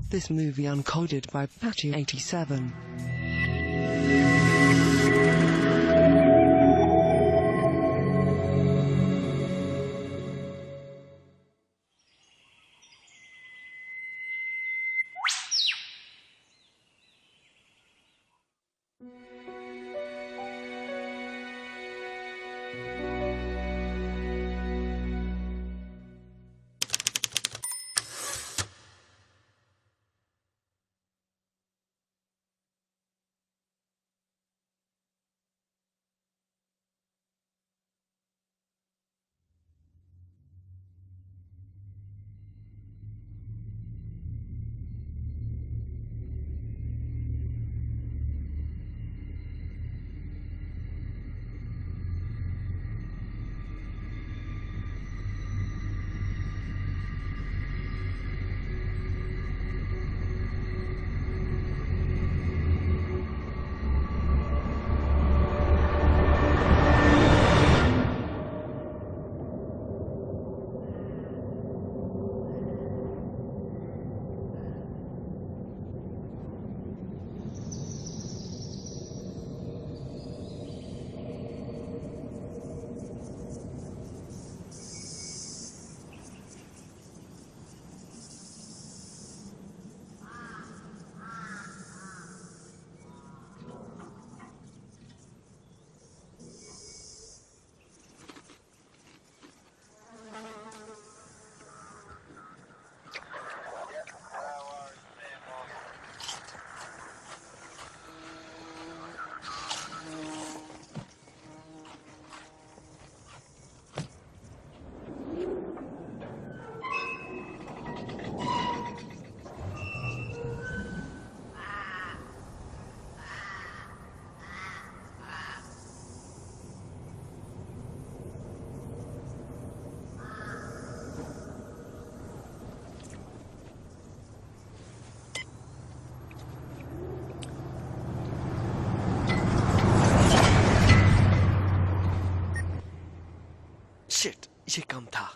This movie uncoded by Patchy87. Shit, ये कम था।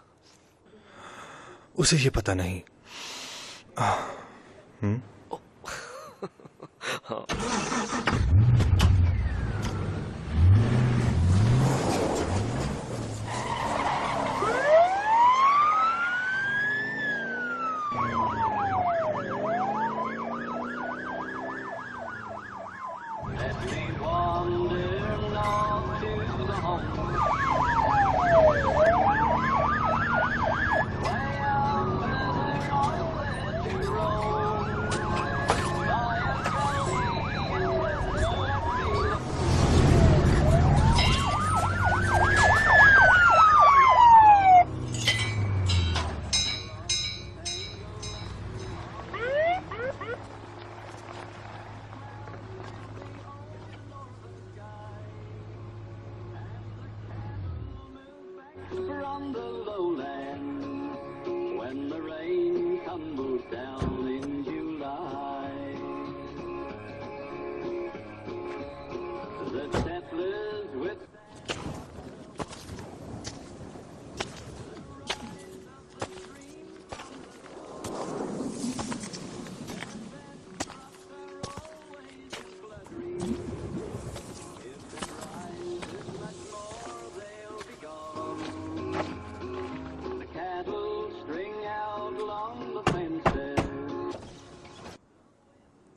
उसे ये पता नहीं। From the lowland, when the rain tumbles down in July, the settlers with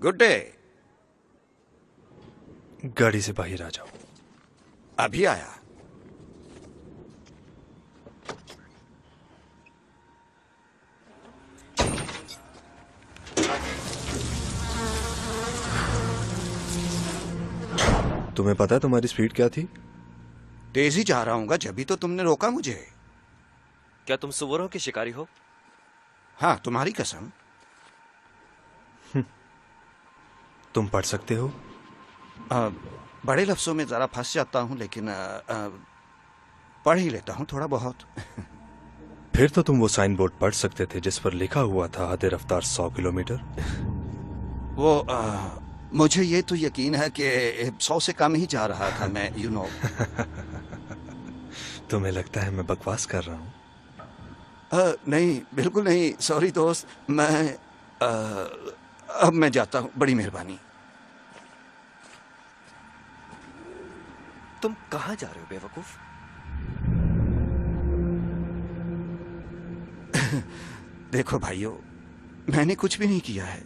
good day. गाड़ी से बाहर आ जाओ। अभी आया। तुम्हें पता है तुम्हारी स्पीड क्या थी? तेजी जा रहा हूँगा, जब भी तो तुमने रोका मुझे। क्या तुम सुअरों के शिकारी हो? हाँ, तुम्हारी कसम। तुम पढ़ सकते हो? बड़े लफ्जों में जरा फंस जाता हूँ, लेकिन पढ़ ही लेता हूँ थोड़ा बहुत। फिर तो तुम वो साइन बोर्ड पढ़ सकते थे जिस पर लिखा हुआ था हद रफ्तार 100 किलोमीटर। वो मुझे ये तो यकीन है कि 100 से कम ही जा रहा था मैं, यू नो। तुम्हें लगता है मैं बकवास कर रहा हूँ? नहीं, बिल्कुल नहीं। सॉरी दोस्त, मैं अब मैं जाता हूँ, बड़ी मेहरबानी। तुम कहाँ जा रहे हो बेवकूफ? देखो भाइयों, मैंने कुछ भी नहीं किया है।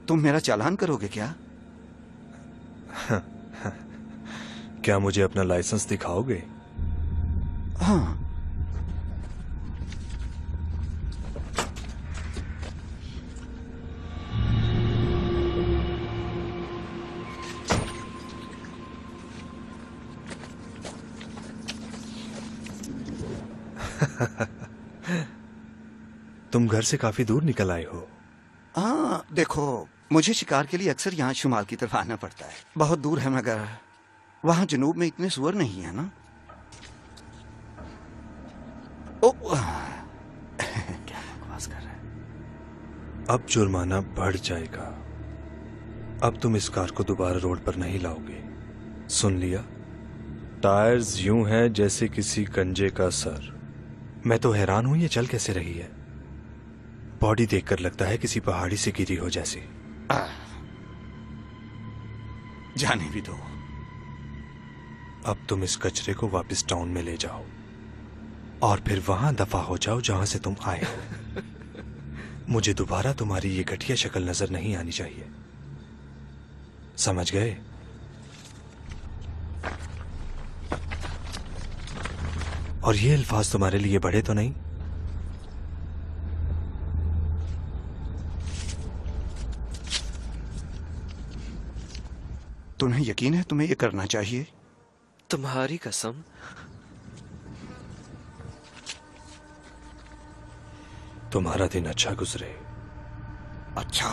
तुम मेरा चालान करोगे क्या? क्या मुझे अपना लाइसेंस दिखाओगे? हाँ। तुम घर से काफी दूर निकल आए हो। हाँ, देखो, मुझे शिकार के लिए अक्सर यहाँ शुमाल की तरफ आना पड़ता है। बहुत दूर है, मगर वहां जनूब में इतने सुअर नहीं है ना। ओ, क्या बकवास कर रहा है? अब जुर्माना बढ़ जाएगा। अब तुम इस कार को दोबारा रोड पर नहीं लाओगे, सुन लिया? टायर्स यूं हैं जैसे किसी गंजे का सर। मैं तो हैरान हूं ये चल कैसे रही है। बॉडी देखकर लगता है किसी पहाड़ी से गिरी हो जैसी। जाने भी दो। अब तुम इस कचरे को वापस टाउन में ले जाओ और फिर वहां दफा हो जाओ जहां से तुम आए हो। मुझे दोबारा तुम्हारी ये घटिया शक्ल नजर नहीं आनी चाहिए, समझ गए? और ये अल्फाज तुम्हारे लिए बड़े तो नहीं? तुम्हें यकीन है तुम्हें ये करना चाहिए? तुम्हारी कसम। तुम्हारा दिन अच्छा गुजरे। अच्छा।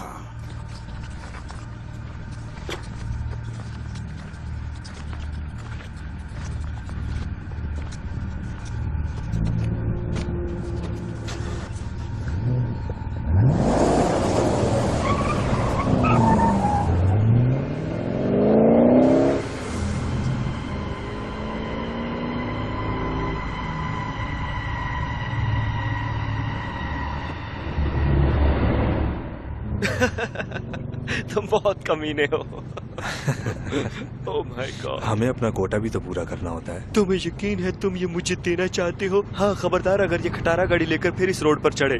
तुम बहुत कमीने हो। ओह माय गॉड। हमें अपना कोटा भी तो पूरा करना होता है। तुम्हें यकीन है तुम ये मुझे देना चाहते हो? हाँ, खबरदार अगर ये खटारा गाड़ी लेकर फिर इस रोड पर चढ़े।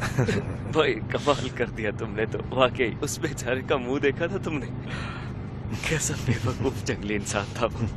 भाई कमाल कर दिया तुमने तो, वाकई उस बेचारे का मुंह देखा था तुमने? कैसा बेवकूफ जंगली इंसान था वो।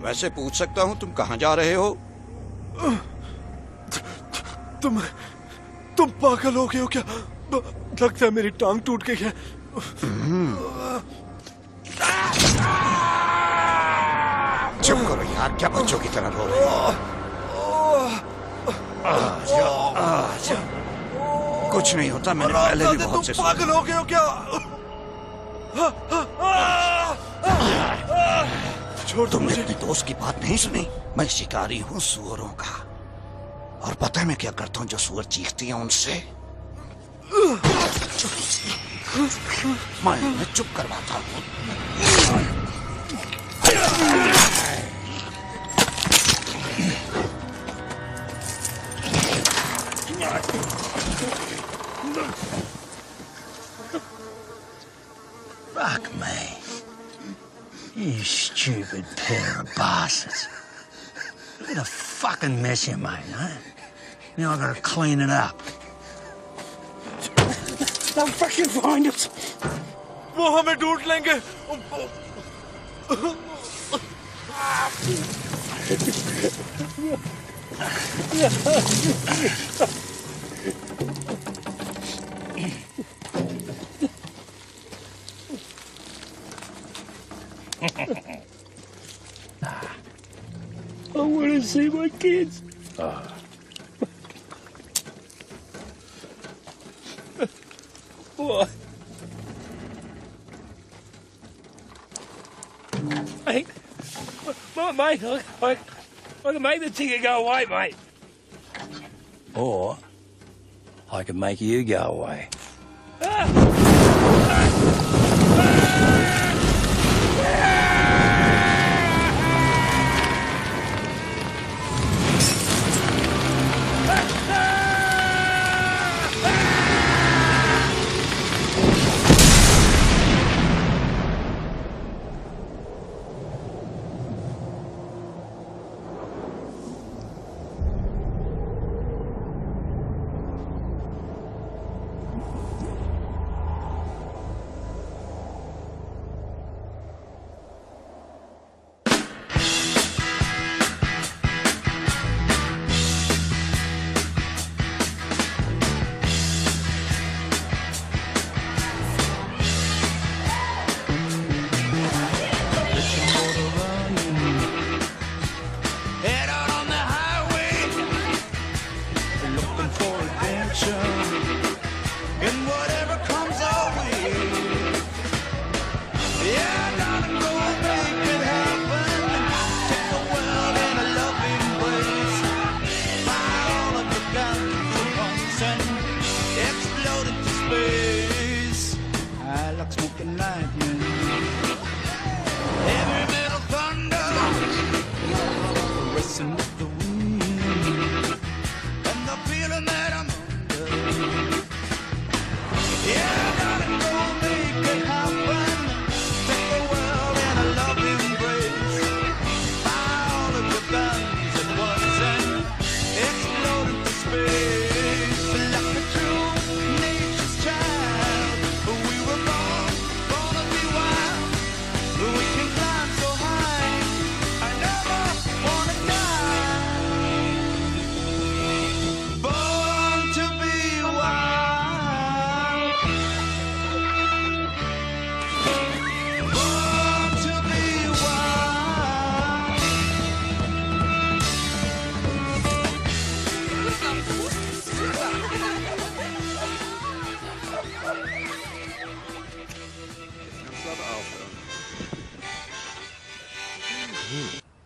वैसे पूछ सकता हूँ तुम कहाँ जा रहे हो? तुम पागल हो गए हो क्या? लगता है मेरी टांग टूट गई है। चुप करो यार, क्या बच्चों की तरह रो रहे हो? आजा, आजा। कुछ नहीं होता, मैंने पहले भी बहुत से पागल हो गए हो क्या? छोड़ दो तुमने मुझे। अपने दोस्त की बात नहीं सुनी? मैं शिकारी हूँ सुअरों का, और पता है मैं क्या करता हूँ जो सुअर चीखती हैं उनसे? मैं चुप करवाता हूँ। Fuck me. You stupid pair of bastards. Look at the fucking mess you made, huh? Now I gotta clean it up. They'll fucking find us. वो हमें ढूंढ लेंगे। I want to see my kids. What? Mate, mate, I can make the ticket go away, mate. Or I can make you go away.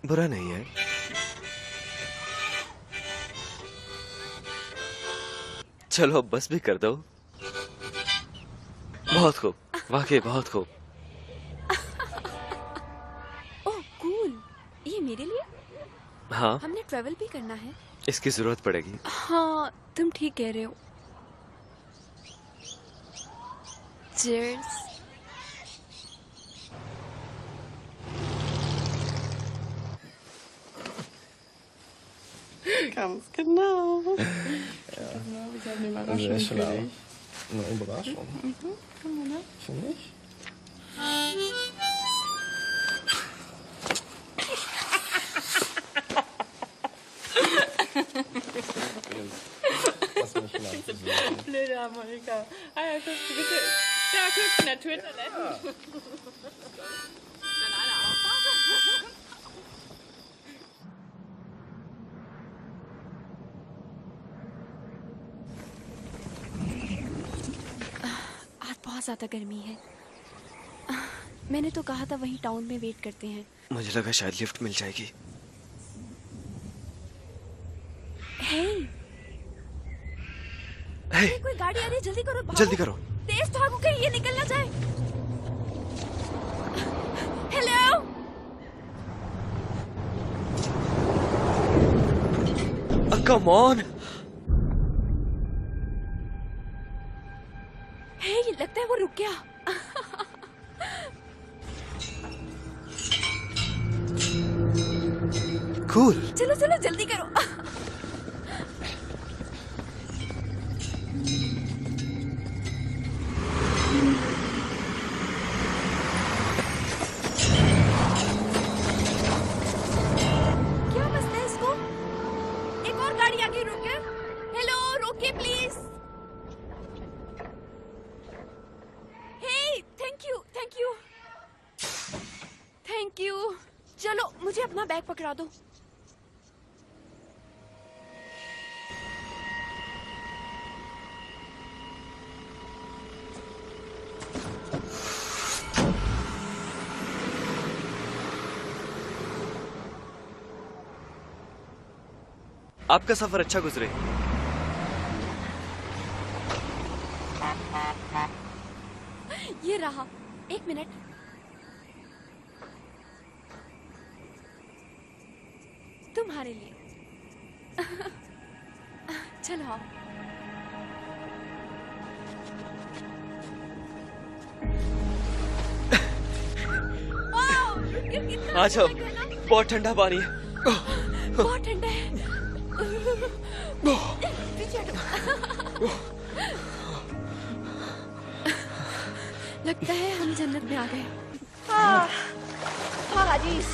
बुरा नहीं है। चलो अब बस भी कर दो। बहुत खूब, वाकई बहुत खूब। ओह कूल, ये मेरे लिए? हाँ, हमने ट्रेवल भी करना है। इसकी जरूरत पड़ेगी। हाँ तुम ठीक कह रहे हो। Cheers. Ganz genau. Ja. Genau, ich habe eine Überraschung für dich. Eine Überraschung? Komm mal, ne? Für mich? Lass mich mal versuchen. Blöde Harmonika. Ah ja, guck, bitte. Ja, guck, in der Twitter-Toilette. आज बहुत ज्यादा गर्मी है। मैंने तो कहा था वहीं टाउन में वेट करते हैं। मुझे लगा शायद लिफ्ट मिल जाएगी। हे, कोई गाड़ी आ रही है, जल्दी करो, भागो। जल्दी करो। तेज भागो कहीं ये निकल ना जाए। Hello, come on. हे, ये लगता है वो रुक गया। कूल। चलो चलो जल्दी करो। क्या मसला है इसको? एक और गाड़ी आगे रोके। हेलो, रोके please. Hey, thank you, thank you, thank you. चलो मुझे अपना बैग पकड़ा दो। आपका सफर अच्छा गुजरे। ये रहा, एक मिनट। तुम्हारे लिए। चलो आओ। वाओ, ये कितना आ जाओ, अच्छा लगा ना? बहुत ठंडा पानी है। बहुत ठंडा है। पीछे हटो। लगता है हम जन्नत में आ गए। Paradis.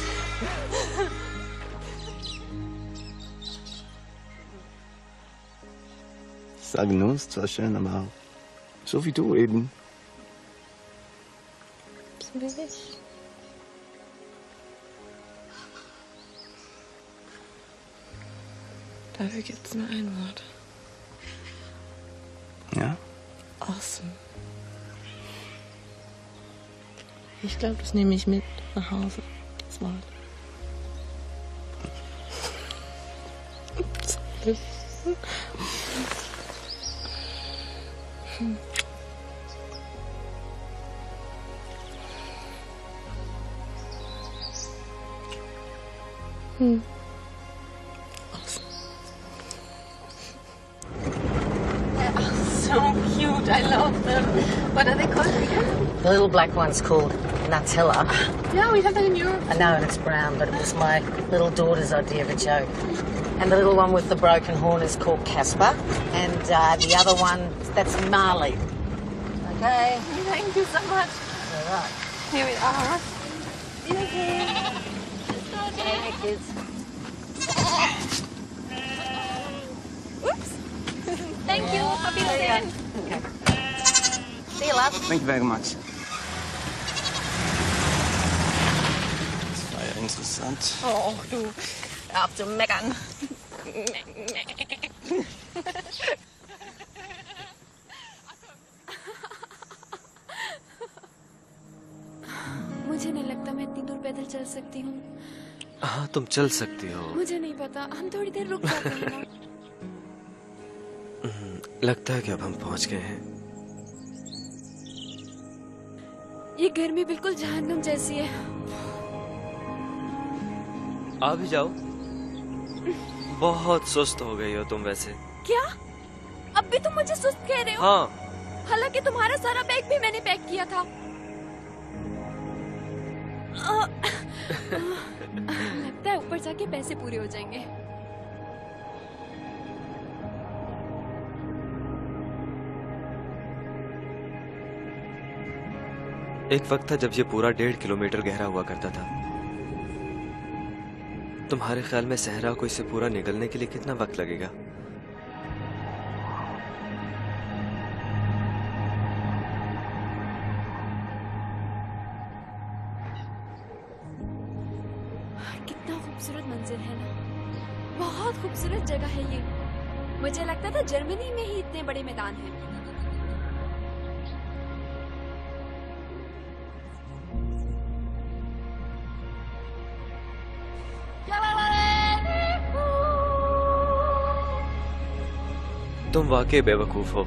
Sag nur, ist zwar schön, aber so wie du eben. So wie ich. Dafür gibt's nur ein Wort. Ja? Awesome. Ich glaube, das nehme ich mit nach Hause. Das Wort. So cute. I love them. What are they called again? The little black one's called Nutella. Yeah, we have that in Europe. I know, and it's brown, but it was my little daughter's idea of a joke. And the little one with the broken horn is called Casper. And the other one, that's Marley. Okay? Thank you so much. All right. Here we are. Hey, kids. Oops. Thank you. Happy Wiedersehen. Okay. See you, love. Thank you very much. Das war ja interessant. Oh, du. Hör auf zu meckern. मुझे नहीं लगता मैं इतनी दूर पैदल चल सकती हूँ। हाँ, तुम चल सकती हो। मुझे नहीं पता, हम थोड़ी देर रुक जाते हैं ना। लगता है कि अब हम पहुंच गए हैं। ये गर्मी बिल्कुल जहन्नुम जैसी है। आ भी जाओ। बहुत सुस्त हो गई हो तुम वैसे। क्या? अब भी तुम मुझे सुस्त कह रहे हो? हाँ। हालांकि तुम्हारा सारा बैग भी मैंने पैक किया था। लगता है ऊपर जाके पैसे पूरे हो जाएंगे। एक वक्त था जब ये पूरा 1.5 किलोमीटर गहरा हुआ करता था। तुम्हारे ख्याल में सहरा को इसे पूरा निकलने के लिए कितना वक्त लगेगा? कितना खूबसूरत मंजिल है ना। बहुत खूबसूरत जगह है ये। मुझे लगता था जर्मनी में ही इतने बड़े मैदान हैं। तुम वाकई बेवकूफ हो।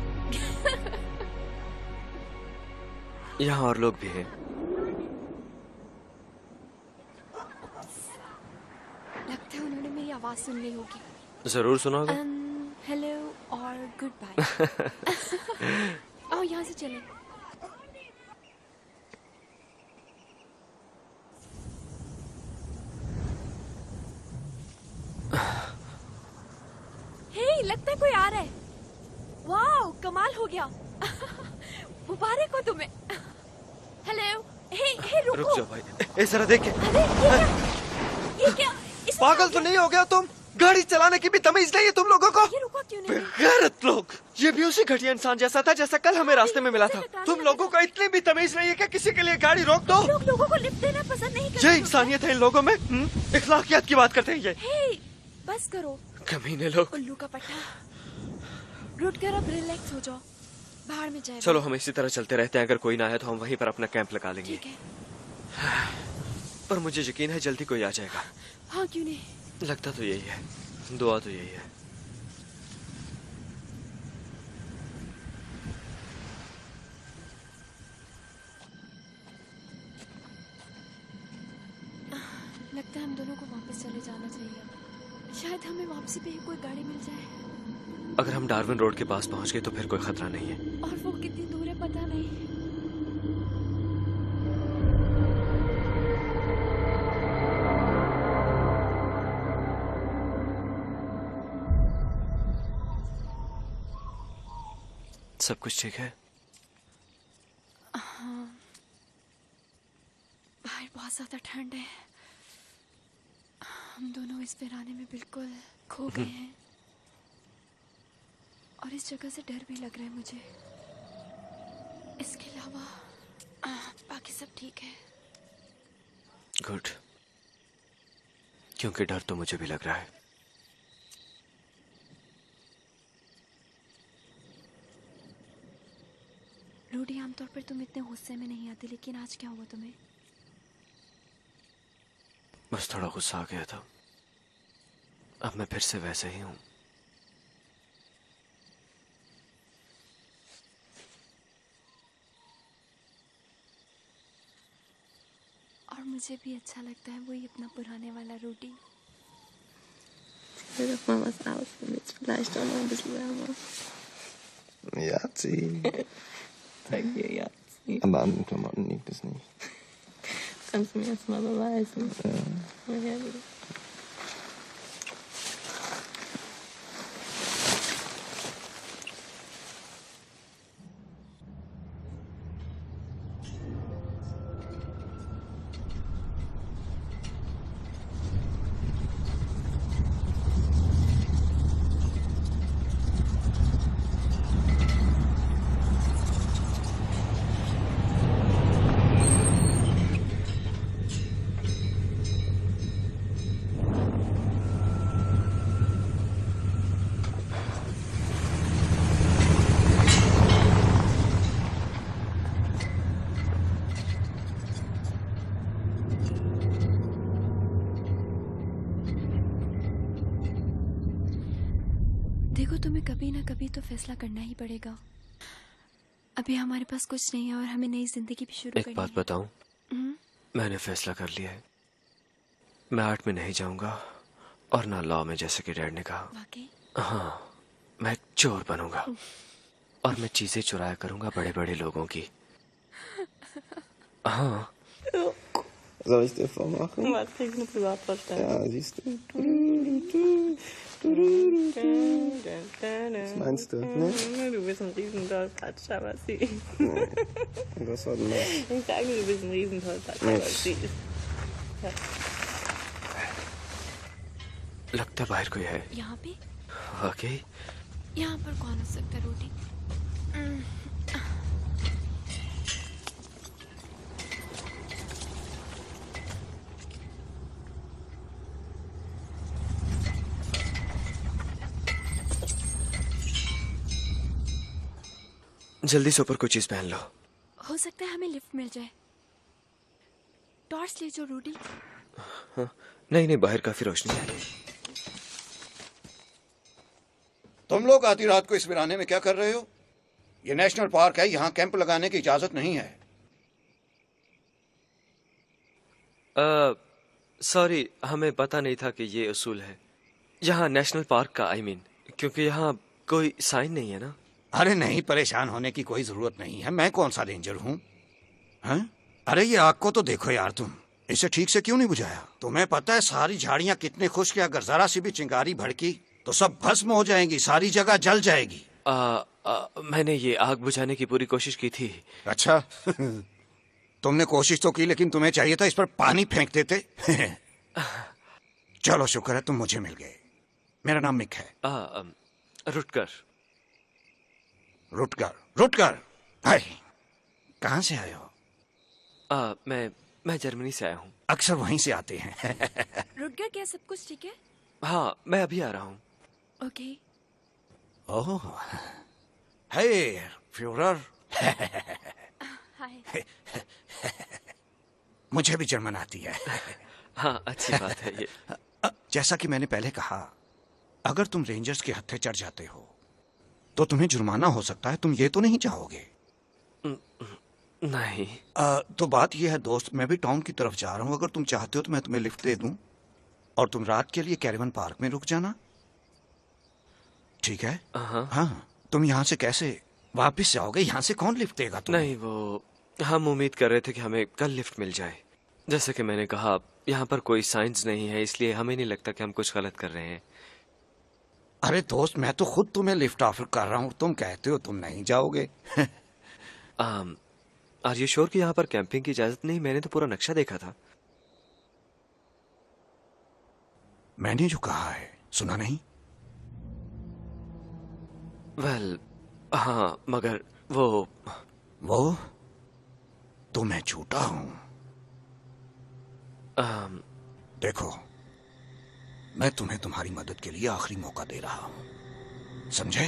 यहाँ और लोग भी हैं। लगता है उन्होंने मेरी आवाज सुन ली होगी। जरूर सुनोगे। हेलो और गुड बाय। आओ यहाँ से चलें। लगता है कोई आ रहा है। वाओ, कमाल हो गया। मुबारक हो तुम्हें। हेलो, हे रुको। रुक जाओ भाई, ए जरा देख के। ये क्या? पागल तो नहीं हो गया तुम? गाड़ी चलाने की भी तमीज नहीं है तुम लोगों को? ये रुको क्यों नहीं? बेगैरत लोग। ये भी उसी घटिया इंसान जैसा था जैसा कल हमें रास्ते में मिला था। तुम लोगों को इतनी भी तमीज नहीं है कि किसी के लिए गाड़ी रोक दो? लोग लोगों को लिफ्ट देना पसंद नहीं करते। ये इंसानियत है इन लोगों में? इखलाकियत की बात करते हैं ये। हे, बस करो। कमीने लोग। उल्लू का पट्टा। रुक कर अब रिलैक्स हो जाओ। बाहर में जाए। चलो हम इसी तरह चलते रहते हैं, अगर कोई ना आए तो हम वहीं पर अपना कैंप लगा लेंगे। ठीक है। पर मुझे यकीन है जल्दी कोई आ जाएगा। हाँ, क्यों नहीं? लगता तो यही है, दुआ तो यही है। लगता है हम दोनों को वापस चले जाना चाहिए। शायद हमें वापसी पे ही कोई गाड़ी मिल जाए। अगर हम डार्विन रोड के पास पहुंच गए तो फिर कोई खतरा नहीं है। और वो कितनी दूर है पता नहीं। सब कुछ ठीक है? हाँ, बाहर बहुत ज्यादा ठंड है। हम दोनों इस वीराने में बिल्कुल खो गए हैं और इस जगह से डर भी लग रहा है मुझे। इसके अलावा बाकी सब ठीक है। गुड, क्योंकि डर तो मुझे भी लग रहा है। रूडी, आमतौर पर तुम इतने गुस्से में नहीं आती, लेकिन आज क्या हुआ तुम्हें? बस थोड़ा गुस्सा आ गया था। अब मैं फिर से वैसे ही हूं। और मुझे भी अच्छा लगता है वही अपना पुराने वाला Rudy. Auf Mamas Haus, damit es vielleicht auch noch ein bisschen wärmer. Jazzi. Danke, Jazzi. Aber an den Klamotten liegt es nicht. Kannst du mir jetzt mal beweisen? Ja. Mal her, bitte. देखो, तुम्हें कभी ना कभी तो फैसला करना ही पड़ेगा। अभी हमारे पास कुछ नहीं है और हमें नई जिंदगी भी शुरू करनी है। एक बात बताऊं? मैंने फैसला कर लिया है। मैं आर्ट में नहीं जाऊंगा और ना लॉ में, जैसे कि डैड ने कहा। वाकई? हाँ, मैं एक चोर बनूंगा और मैं चीजें चुराया करूंगा बड़े बड़े लोगों की। हाँ। Soll ich dir vormachen? Was krieg ich eine Privatvorstellung? Ja, siehst du. Was meinst du? Ne? Du bist ein Riesentollpatsch, aber süß. Was war denn das? Ich sage, du bist ein Riesentollpatsch, aber süß. लगता बाहर कोई है। यहाँ पे? वाकई? यहाँ पर कौन हो सकता है रूडी? जल्दी से ऊपर कोई चीज पहन लो। हो सकता है हमें लिफ्ट मिल जाए। टॉर्च ले जो रूडी। हाँ, नहीं नहीं, बाहर काफी रोशनी है। तुम लोग आधी रात को इस वीराने में क्या कर रहे हो? ये नेशनल पार्क है, यहाँ कैंप लगाने की इजाजत नहीं है। सॉरी, हमें पता नहीं था कि ये उसूल है यहाँ नेशनल पार्क का। I mean, क्योंकि यहाँ कोई साइन नहीं है ना। अरे नहीं, परेशान होने की कोई जरूरत नहीं है। मैं कौन सा रेंजर हूँ? अरे ये आग को तो देखो यार, तुम इसे ठीक से क्यों नहीं बुझाया? तुम्हें पता है सारी झाड़ियाँ कितनी खुश्क है, अगर जरा सी भी चिंगारी भड़की तो सब भस्म हो जाएंगी, सारी जगह जल जाएगी। मैंने ये आग बुझाने की पूरी कोशिश की थी। अच्छा तुमने कोशिश तो की, लेकिन तुम्हें चाहिए था इस पर पानी फेंक देते। चलो शुक्र है तुम मुझे मिल गए। मेरा नाम मिक है। रुटकर। रुटकर? रुटकर हाय, कहाँ से आए हो? मैं जर्मनी से आया हूँ। अक्सर वहीं से आते हैं। रुटगर, क्या सब कुछ ठीक है? हाँ, मैं अभी आ रहा हूँ। ओके। ओह, हे फ्यूरर। हाय। मुझे भी जर्मन आती है। हाँ, अच्छी बात है ये। जैसा कि मैंने पहले कहा, अगर तुम रेंजर्स के हत्थे चढ़ जाते हो तो तुम्हें जुर्माना हो सकता है। तुम ये तो नहीं चाहोगे? नहीं। तो बात यह है दोस्त, मैं भी टाउन की तरफ जा रहा हूँ। अगर तुम चाहते हो तो मैं तुम्हें लिफ्ट दे दूं और तुम रात के लिए कैरेवन पार्क में रुक जाना, ठीक है? हाँ, तुम यहाँ से कैसे वापस जाओगे? यहाँ से कौन लिफ्ट देगा तुम्हें? नहीं, वो हम उम्मीद कर रहे थे कि हमें कल लिफ्ट मिल जाए। जैसे कि मैंने कहा, यहाँ पर कोई साइंस नहीं है, इसलिए हमें नहीं लगता कि हम कुछ गलत कर रहे हैं। अरे दोस्त, मैं तो खुद तुम्हें लिफ्ट ऑफर कर रहा हूँ, तुम कहते हो तुम नहीं जाओगे। आर यू श्योर कि यहाँ पर कैंपिंग की इजाजत नहीं? मैंने तो पूरा नक्शा देखा था। मैंने जो कहा है सुना नहीं? वेल, हाँ, मगर वो तो मैं झूठा हूं। देखो, मैं तुम्हें तुम्हारी मदद के लिए आखिरी मौका दे रहा हूं, समझे?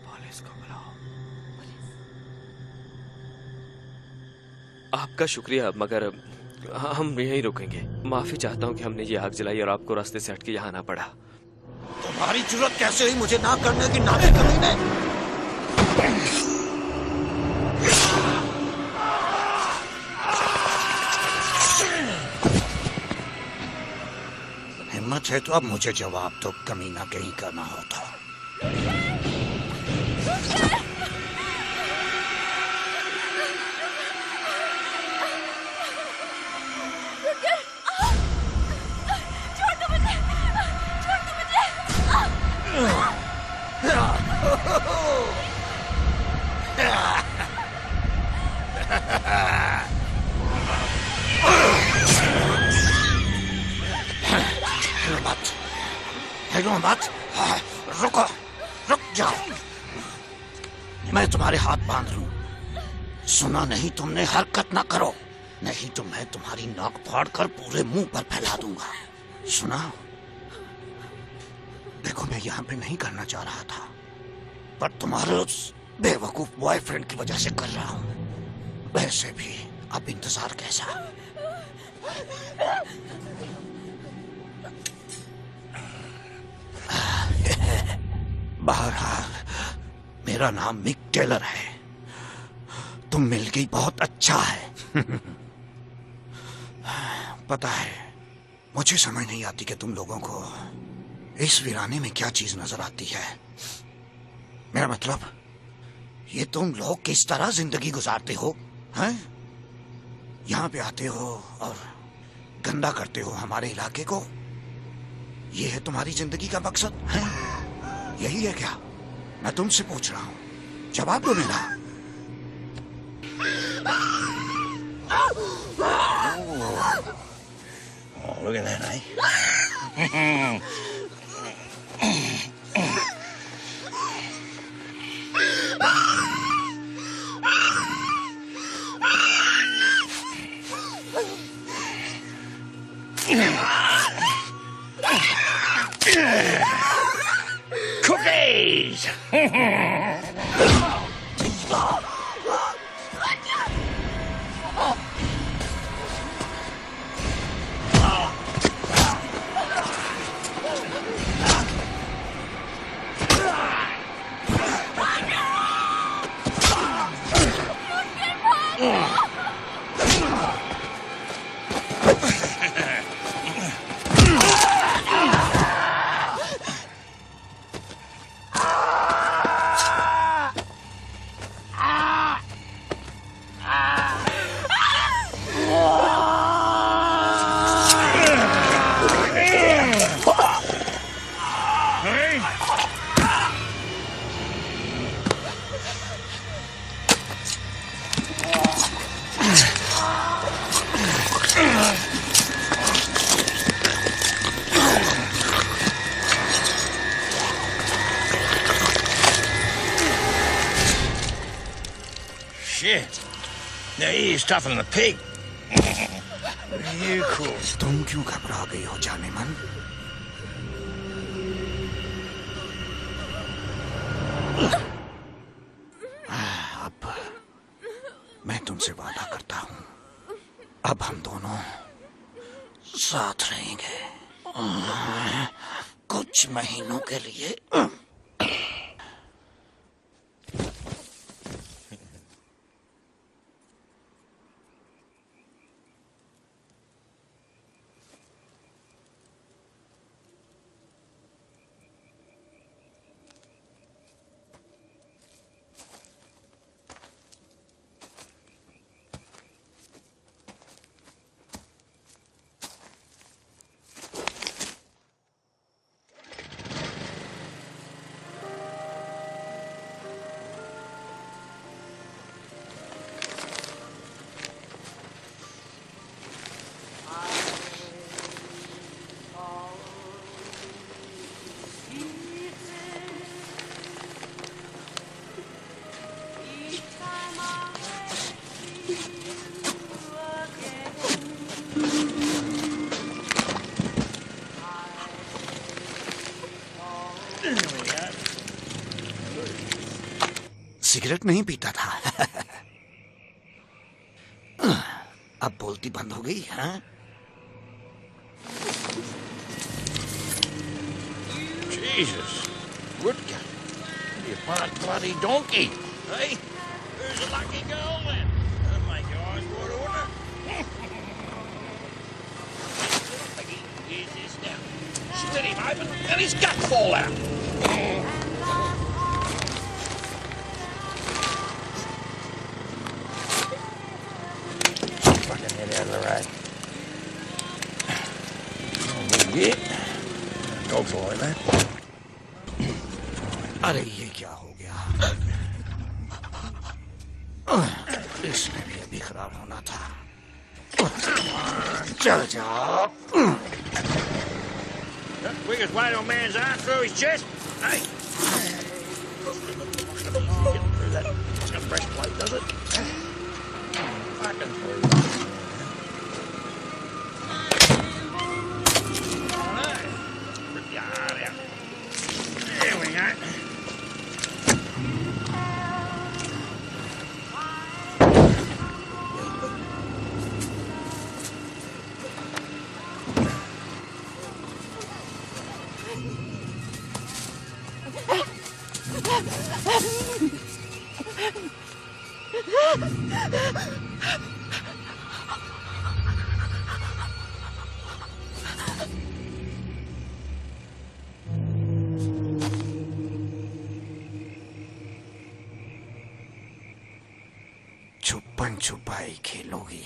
पुलिस को बुलाओ। आपका शुक्रिया, मगर हम यहीं रुकेंगे। माफी चाहता हूँ कि हमने ये आग जलाई और आपको रास्ते से हटके यहाँ आना पड़ा। तुम्हारी जरूरत कैसे हुई मुझे ना करने की? नाटक कमीने! हिम्मत है तो अब मुझे जवाब दो, कमीना कहीं का ना होता। मत, रुको, रुक जाओ। मैं तुम्हारे हाथ बांध लूं। सुना नहीं तुमने? हरकत ना करो, नहीं तो मैं तुम्हारी नाक फाड़ कर पूरे मुंह पर फैला दूंगा। सुना? देखो, मैं यहाँ पे नहीं करना चाह रहा था, पर तुम्हारे उस बेवकूफ बॉयफ्रेंड की वजह से कर रहा हूँ। वैसे भी अब इंतजार कैसा? बहरहाल, मेरा नाम मिक टेलर है। तुम मिल गई, बहुत अच्छा है। पता है, मुझे समझ नहीं आती कि तुम लोगों को इस वीराने में क्या चीज नजर आती है। मेरा मतलब, ये तुम लोग किस तरह जिंदगी गुजारते हो, हैं? यहाँ पे आते हो और गंदा करते हो हमारे इलाके को। ये है तुम्हारी जिंदगी का मकसद है? यही है क्या? मैं तुमसे पूछ रहा हूँ, जवाब दो मेरा। Look at that, eh? Cookies! shit. Now he's tougher than a pig. You cool. तुम क्यों घबरा गई हो जाने मन? अब मैं तुमसे वादा करता हूँ, अब हम दोनों साथ रहेंगे कुछ महीनों के लिए। सिगरेट नहीं पीता था। अब बोलती बंद हो गई, हाँ? Jesus, Woodcut, you fat bloody donkey, hey? Who's the lucky girl then? That'll make your eyes water, wouldn't it? Here's this now. Split him open and his gut fall out. Fucking head out of the road. Yeah. Dogs all like that. अरे ये क्या हो गया? इसमें भी अभी खराब होना था। चल जाओ। Quickest way to a man's arm through his chest. Hey. Getting through that breastplate, does it? Fucking through. There we go. छुपन छुपाई खेलोगी।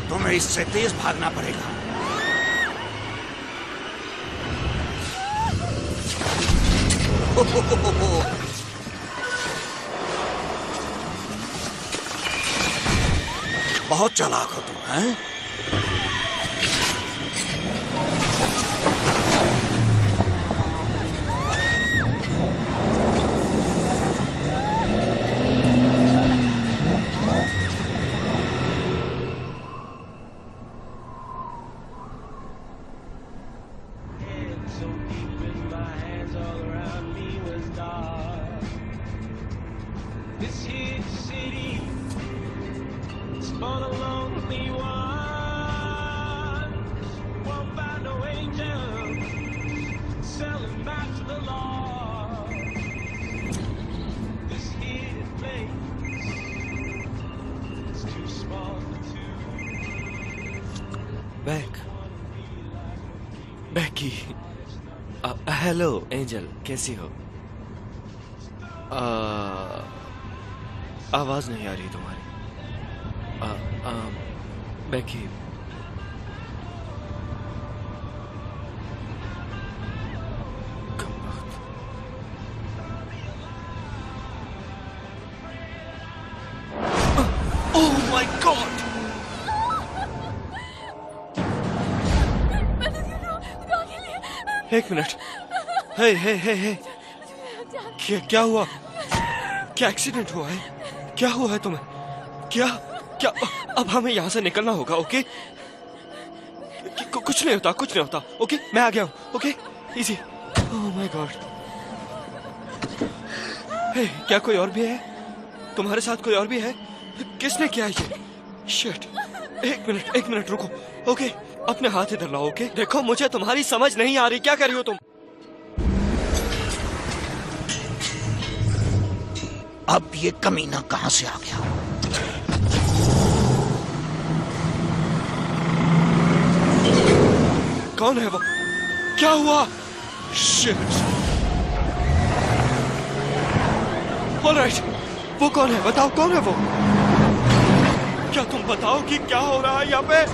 तुम्हें इससे तेज भागना पड़ेगा। बहुत चालाक हो तुम, हैं? This here city, it's for the lonely one. बैकी। Hello angel, कैसी हो? आवाज नहीं आ रही तुम्हारी। बैकी, ओह माय गॉड! एक मिनट। हे हे हे हे, क्या हुआ? क्या एक्सीडेंट हुआ है? क्या हुआ है तुम्हें? क्या क्या? अब हमें यहाँ से निकलना होगा, ओके? कुछ नहीं होता, कुछ नहीं होता, ओके? मैं आ गया हूँ, okay? Easy. Oh my God. Hey, क्या कोई और भी है? तुम्हारे साथ कोई और भी है? किसने किया ये? शिट। एक मिनट रुको, ओके? अपने हाथ इधर लाओ, ओके? देखो, मुझे तुम्हारी समझ नहीं आ रही। क्या कर रही हो तुम? अब ये कमीना कहां से आ गया? कौन है वो? क्या हुआ? शिट। ऑलराइट, वो कौन है? बताओ, कौन है वो? क्या तुम बताओ कि क्या हो रहा है यहाँ पे?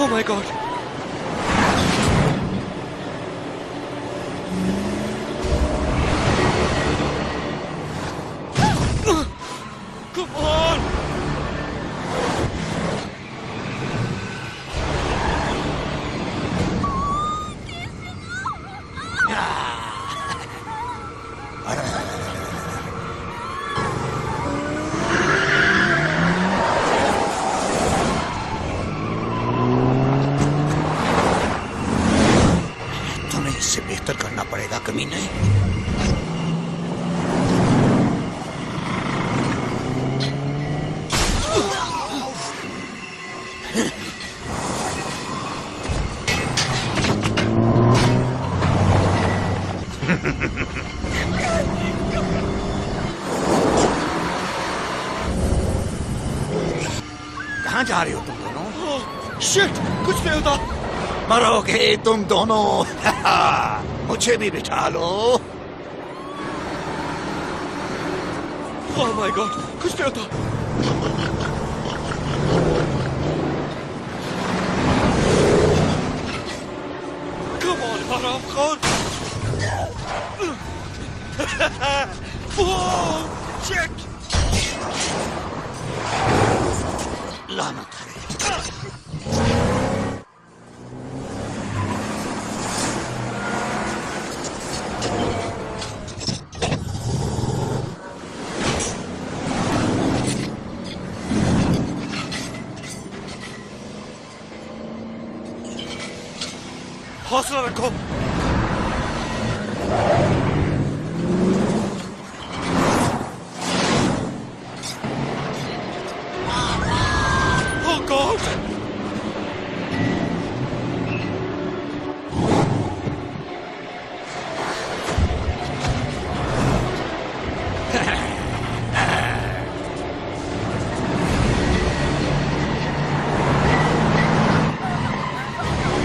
ओह माय गॉड! Come on! तुम्हें इससे बेहतर करना पड़ेगा कमीने। कहाँ जा रहे हो तुम दोनों? शिट, कुछ नहीं होता। मरोगे तुम दोनों। मुझे भी बिठा लो। ओह माय गॉड, कुछ नहीं होता। Come on, हरामखोर। Oh shit! लानत है। हौसला रखो। Oh God!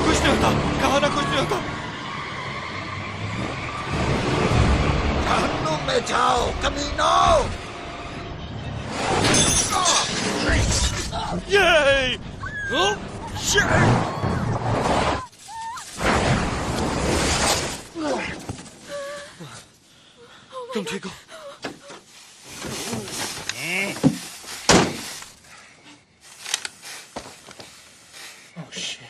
कुछ नहीं होता, कहा ना कुछ नहीं होता। जहन्नुम में जाओ कमीनो। Yay! Oh shit! तुम ठीक हो? Oh shit.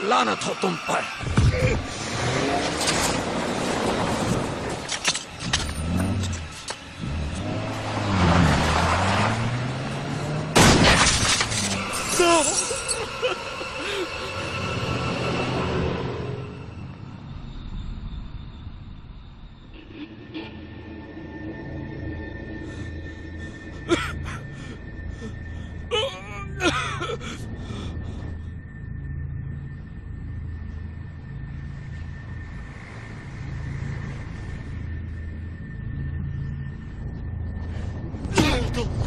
लानत हो तुम पर। तुम?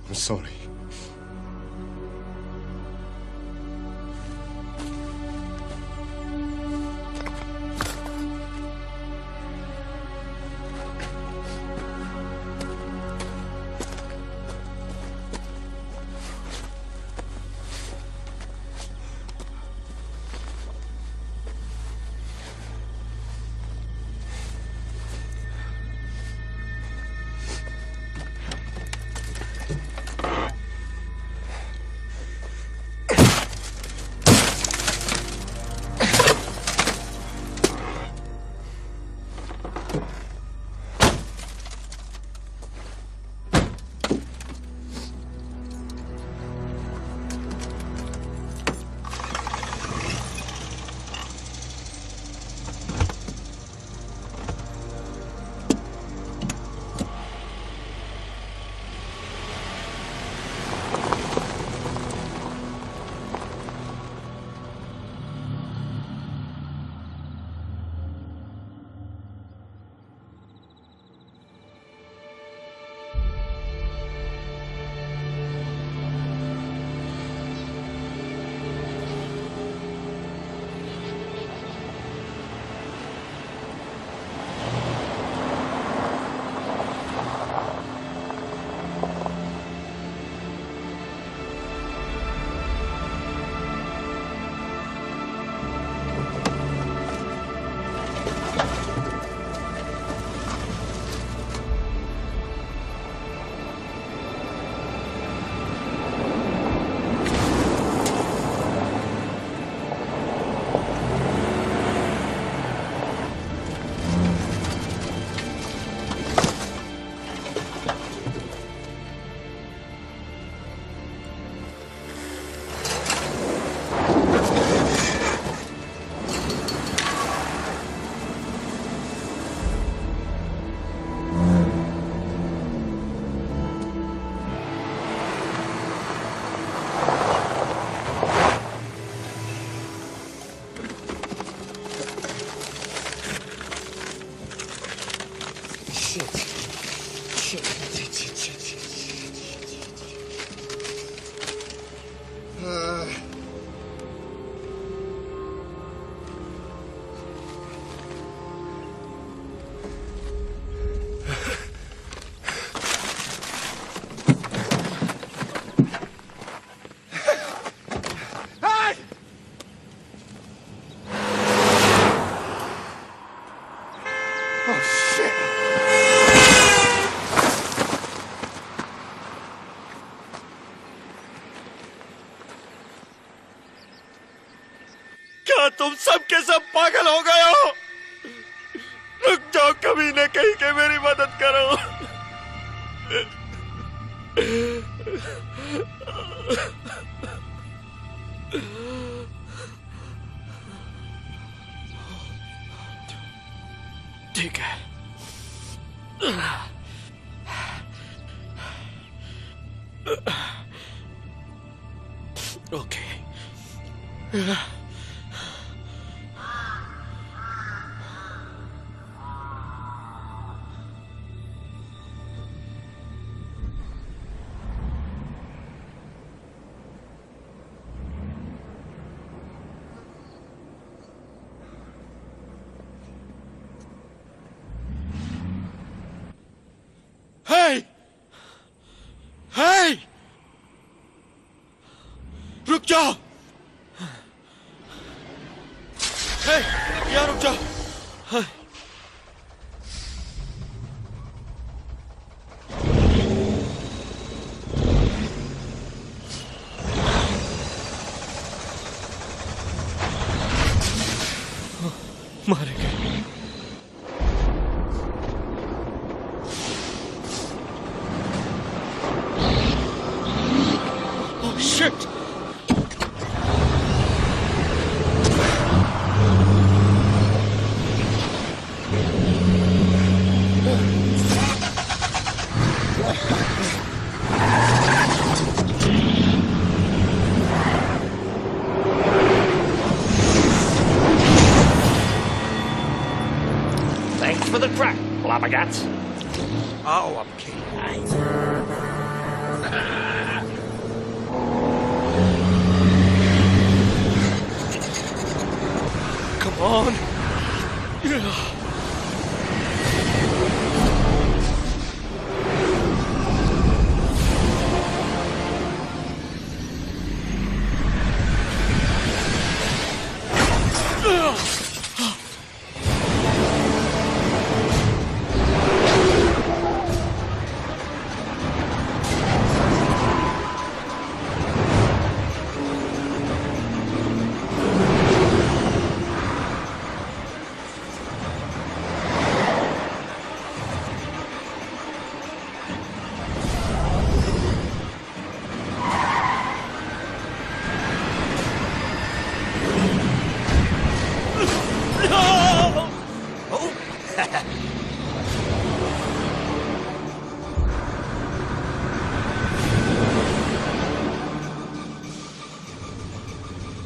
I'm sorry. तुम सब के सब पागल हो गए हो। रुक जाओ, कभी न कहीं के मेरी मदद करो। ठीक है। ओके। Hey! Hey! रुक जाओ! Hey! यहाँ रुक जाओ! Hey! मारे गए। Shit! Thanks for the crack, Blabbergats. Oh, I'm kidding. Come on. Yeah.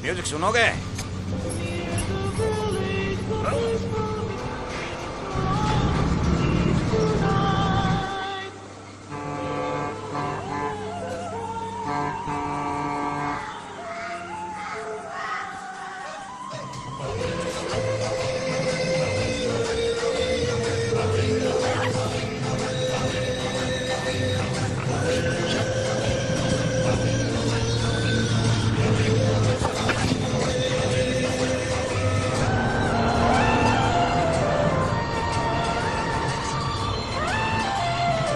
Music सुनोगे?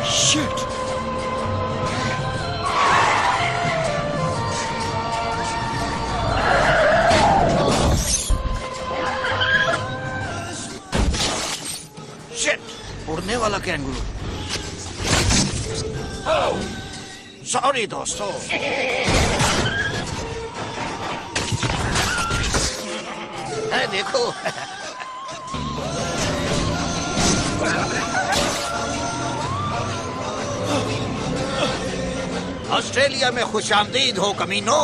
Shit! Shit! उड़ने वाला कैंगरू। सॉरी दोस्तों। देखो। ऑस्ट्रेलिया में खुशामदीद हो कमीनो।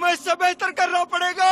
तुम्हें इससे बेहतर करना पड़ेगा।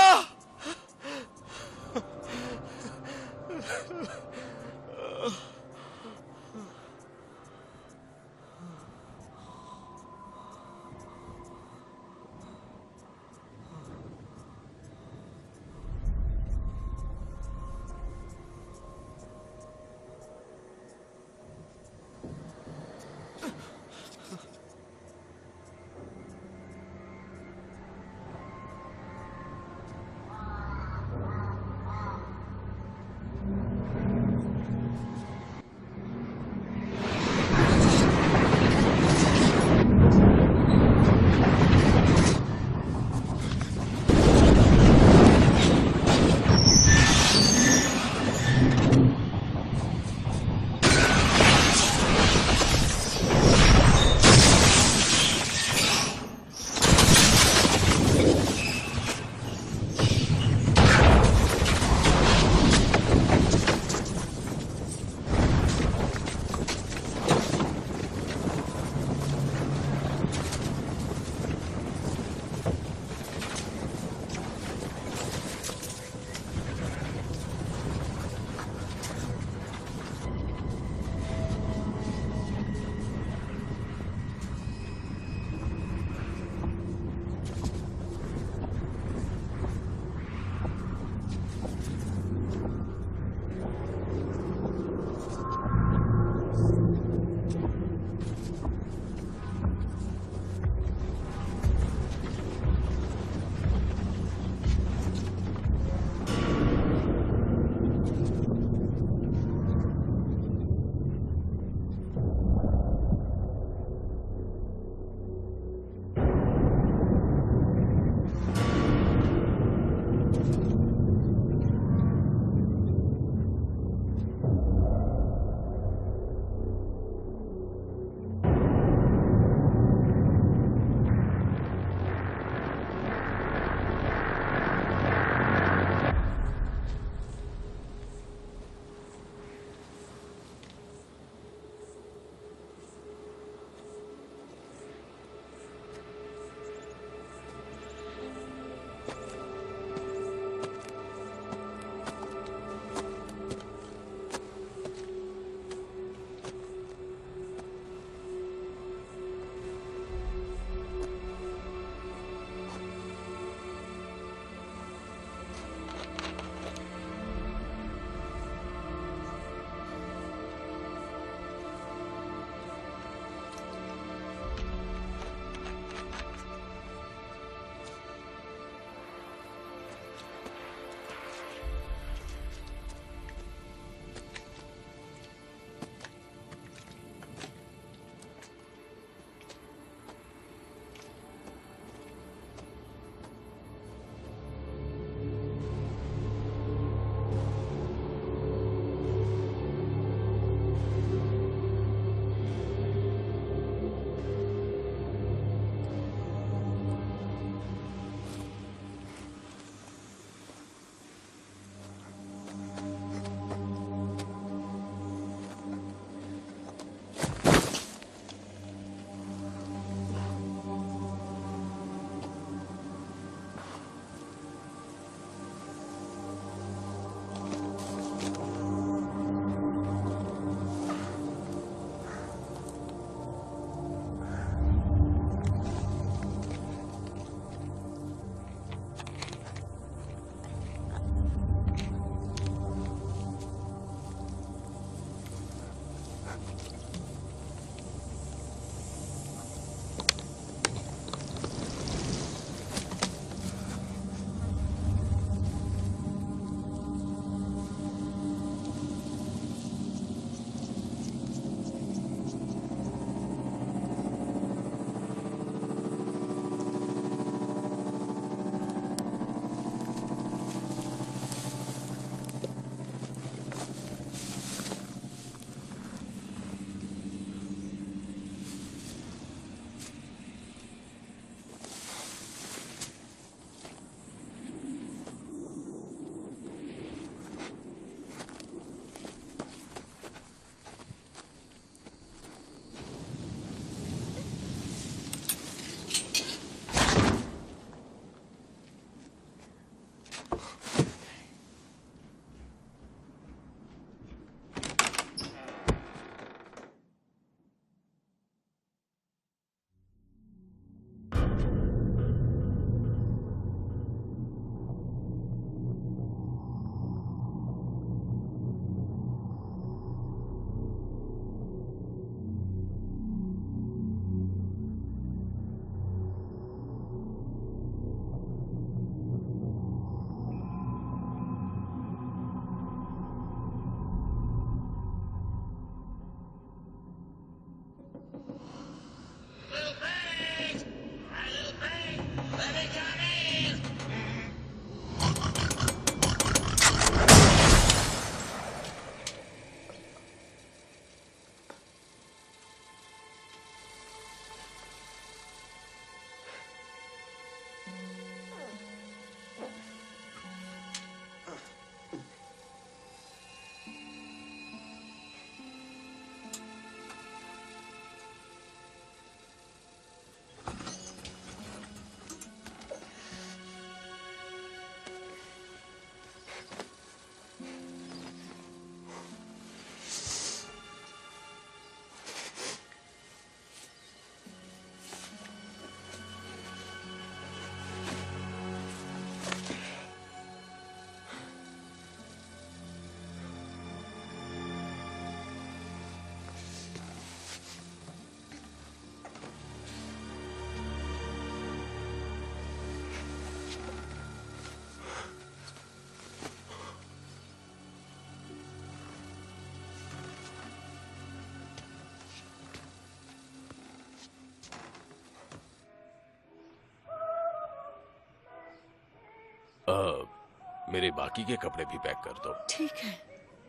मेरे बाकी के कपड़े भी पैक कर दो। ठीक है।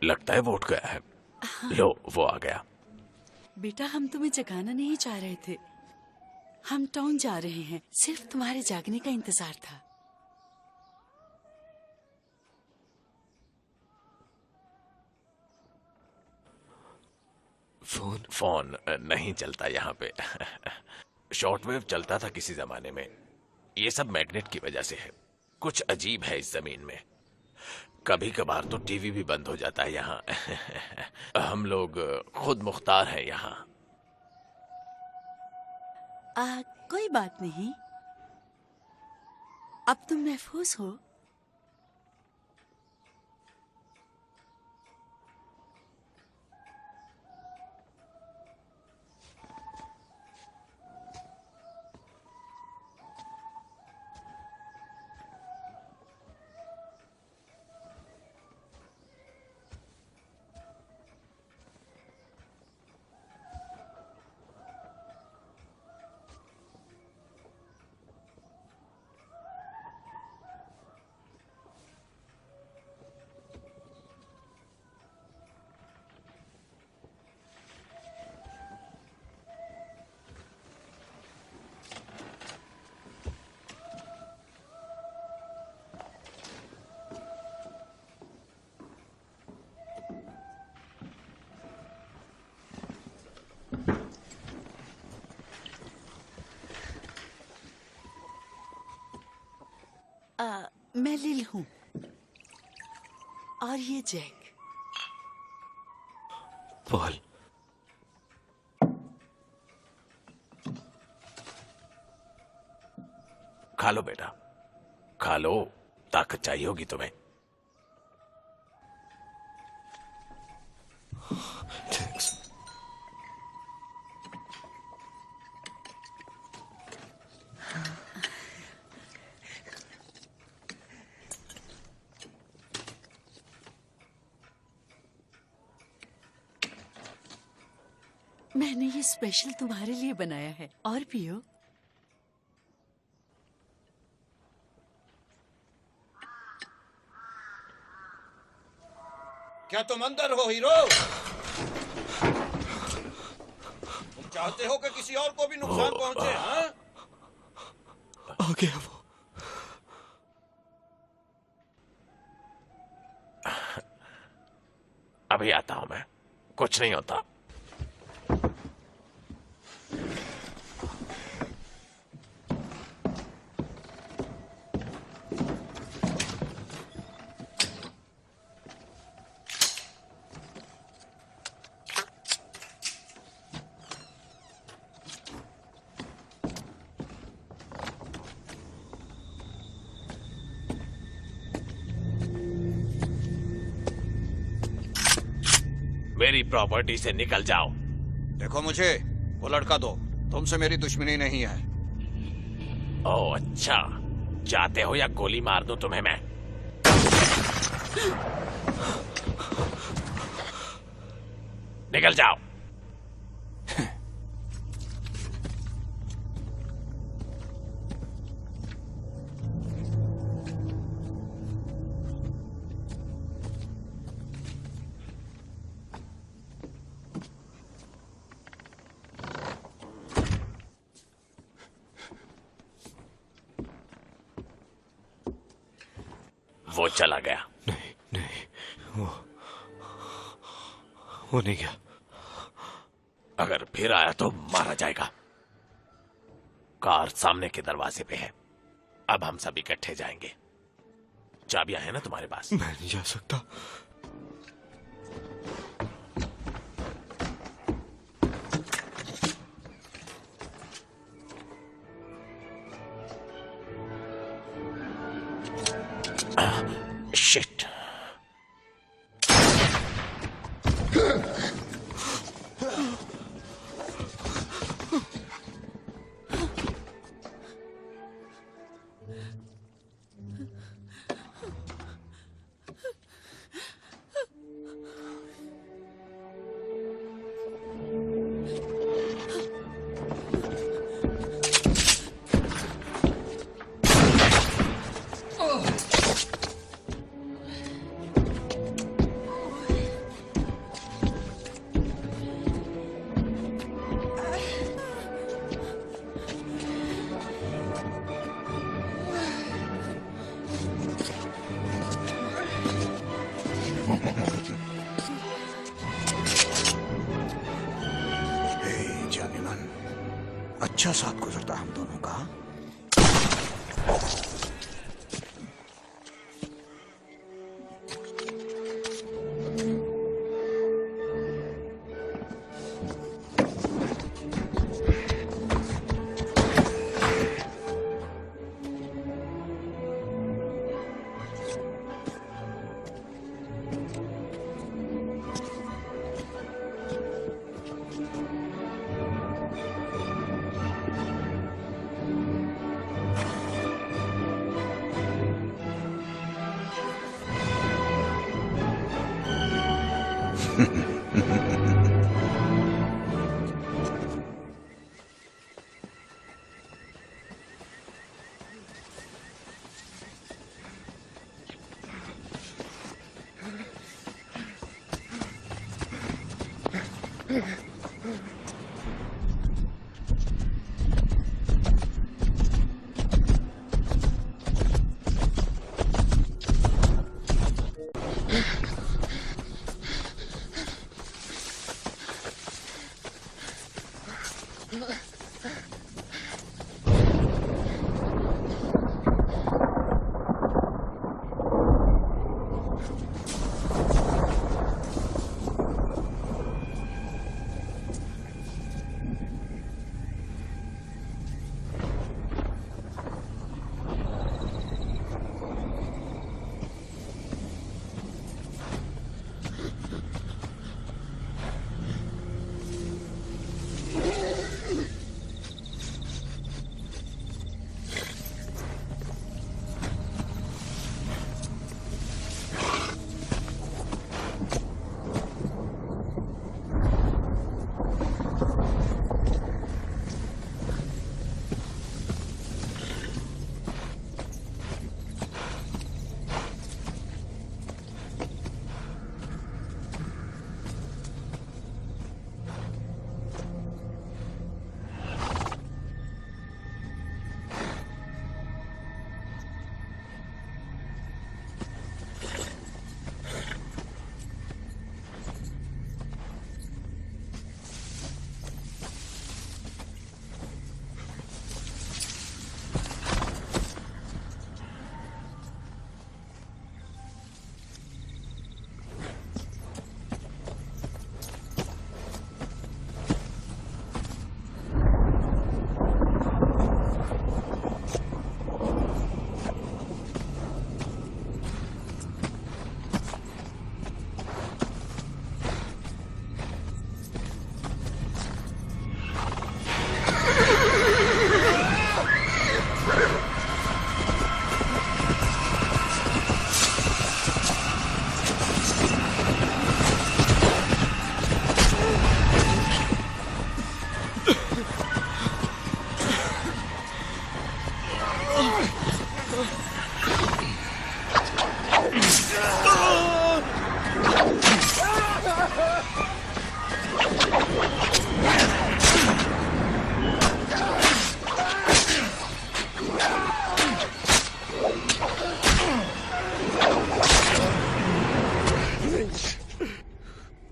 लगता है वो उठ गया है। लो, वो आ गया। बेटा, हम तुम्हें जगाना नहीं चाह रहे थे। हम टाउन जा रहे हैं, सिर्फ तुम्हारे जागने का इंतजार था। फोन नहीं चलता यहाँ पे। शॉर्टवेव चलता था किसी जमाने में। ये सब मैग्नेट की वजह से है। कुछ अजीब है इस जमीन में। कभी कभार तो टीवी भी बंद हो जाता है यहाँ। हम लोग खुद मुख्तार हैं यहाँ। कोई बात नहीं, अब तुम महफूज हो। मैं लिल हूँ और ये जैक। पॉल, खा लो बेटा, खा लो। ताकत चाहिए होगी तुम्हें। थैंक्स। मैंने ये स्पेशल तुम्हारे लिए बनाया है, और पियो। क्या तुम अंदर हो हीरो? तुम चाहते हो कि किसी और को भी नुकसान पहुंचे? हाँ? आ गया वो। अभी आता हूं मैं। कुछ नहीं होता। मेरी प्रॉपर्टी से निकल जाओ। देखो, मुझे वो लड़का दो। तुमसे मेरी दुश्मनी नहीं है। ओह अच्छा, चाहते हो या गोली मार दूं तुम्हें मैं? निकल जाओ। वो चला गया। नहीं नहीं, वो नहीं गया। अगर फिर आया तो मारा जाएगा। कार सामने के दरवाजे पे है। अब हम सब इकट्ठे जाएंगे। चाबियां हैं ना तुम्हारे पास? मैं नहीं जा सकता। शिट। अच्छा साथ गुजरता हम दोनों का।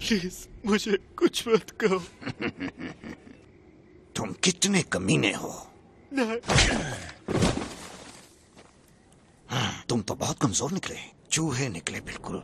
प्लीज मुझे कुछ मत कहो। तुम कितने कमीने हो। तुम तो बहुत कमजोर निकले, चूहे निकले बिल्कुल।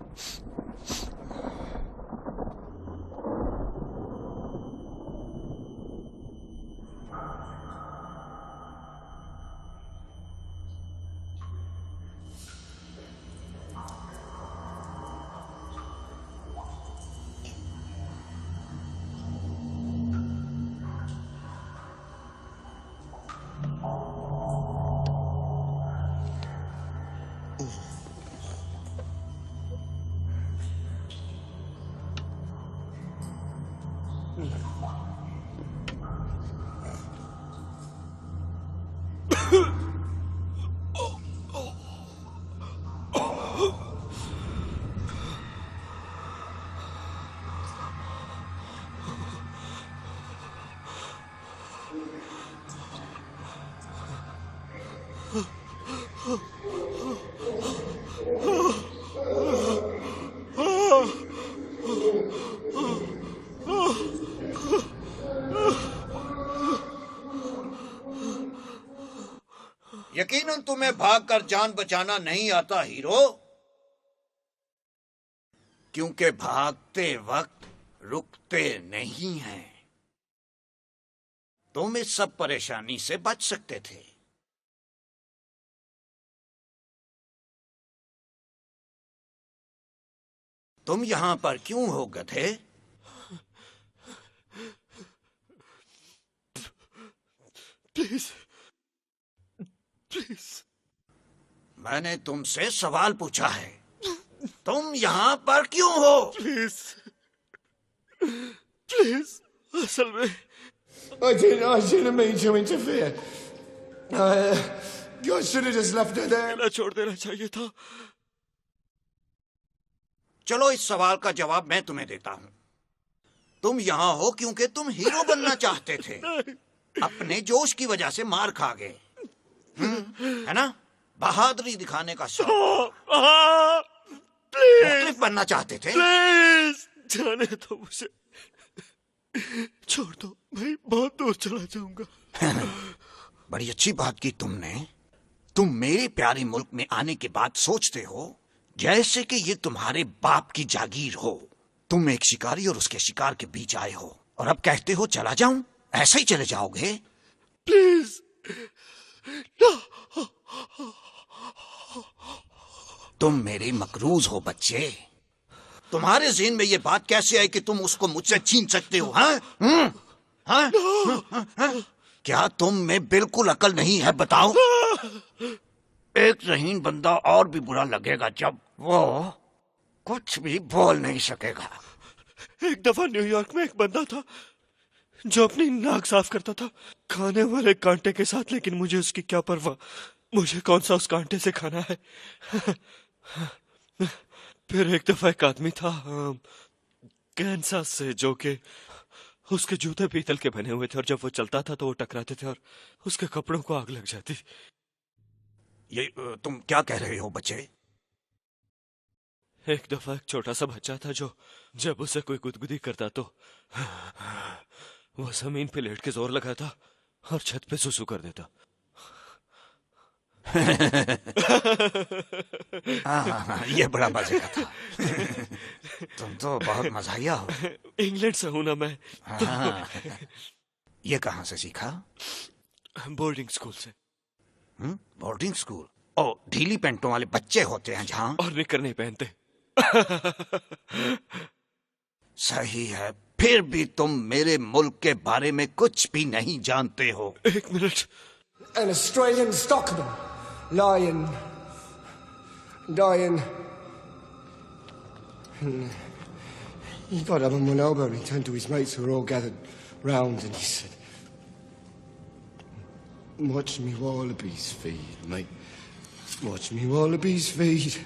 तुम्हें भागकर जान बचाना नहीं आता हीरो? क्योंकि भागते वक्त रुकते नहीं हैं। तुम इस सब परेशानी से बच सकते थे। तुम यहां पर क्यों हो गधे? प्लीज प्लीज, मैंने तुमसे सवाल पूछा है, तुम यहां पर क्यों हो? प्लीज प्लीज, असल में I didn't mean to interfere. I should have just left her there. छोड़ देना चाहिए था। चलो इस सवाल का जवाब मैं तुम्हें देता हूं। तुम यहां हो क्योंकि तुम हीरो बनना चाहते थे। अपने जोश की वजह से मार खा गए, है ना? बहादुरी दिखाने का शौक। मुख्तलिफ बनना चाहते थे। प्लीज जाने दो मुझे, छोड़ दो, भाई बहुत दूर चला जाऊंगा। बड़ी अच्छी बात की तुमने। तुम मेरे प्यारे मुल्क में आने के बाद सोचते हो जैसे कि ये तुम्हारे बाप की जागीर हो। तुम एक शिकारी और उसके शिकार के बीच आए हो और अब कहते हो चला जाऊं? ऐसे ही चले जाओगे? प्लीज तुम मेरे मकरूज हो बच्चे। तुम्हारे ज़हन में ये बात कैसे आई कि तुम उसको मुझसे छीन सकते हो? हाँ? हाँ? क्या तुम में बिल्कुल अकल नहीं है? बताओ। एक ज़हीन बंदा और भी बुरा लगेगा जब वो कुछ भी बोल नहीं सकेगा। एक दफा न्यूयॉर्क में एक बंदा था जो अपनी नाक साफ करता था खाने वाले कांटे के साथ, लेकिन मुझे उसकी क्या परवाह, मुझे कौन सा उस कांटे से खाना है। फिर एक दफा एक आदमी था कैंसास से, जो कि उसके जूते पीतल के बने हुए थे और जब वो चलता था तो वो टकराते थे और उसके कपड़ों को आग लग जाती। ये तुम क्या कह रहे हो बच्चे? एक दफा एक छोटा सा बच्चा था जो जब उसे कोई गुदगुदी करता तो वो जमीन पे लेट के जोर लगाता और छत पे सुसु कर देता। हाँ, ये बड़ा मजे का था। तुम तो बहुत मजाहिया हो। इंग्लैंड से हूं ना मैं। हाँ, ये कहाँ से सीखा? बोर्डिंग स्कूल से। Boarding school? ओ, ढीली पैंटों वाले बच्चे होते हैं जहाँ। और निकर नहीं पहनते। सही है, फिर भी तुम मेरे मुल्क के बारे में कुछ भी नहीं जानते हो। एक minute. An Australian stockman lying. He got up on one elbow and he turned to his mates who were all gathered round and he said, "Watch me wallabies feed, mate. Watch me wallabies feed.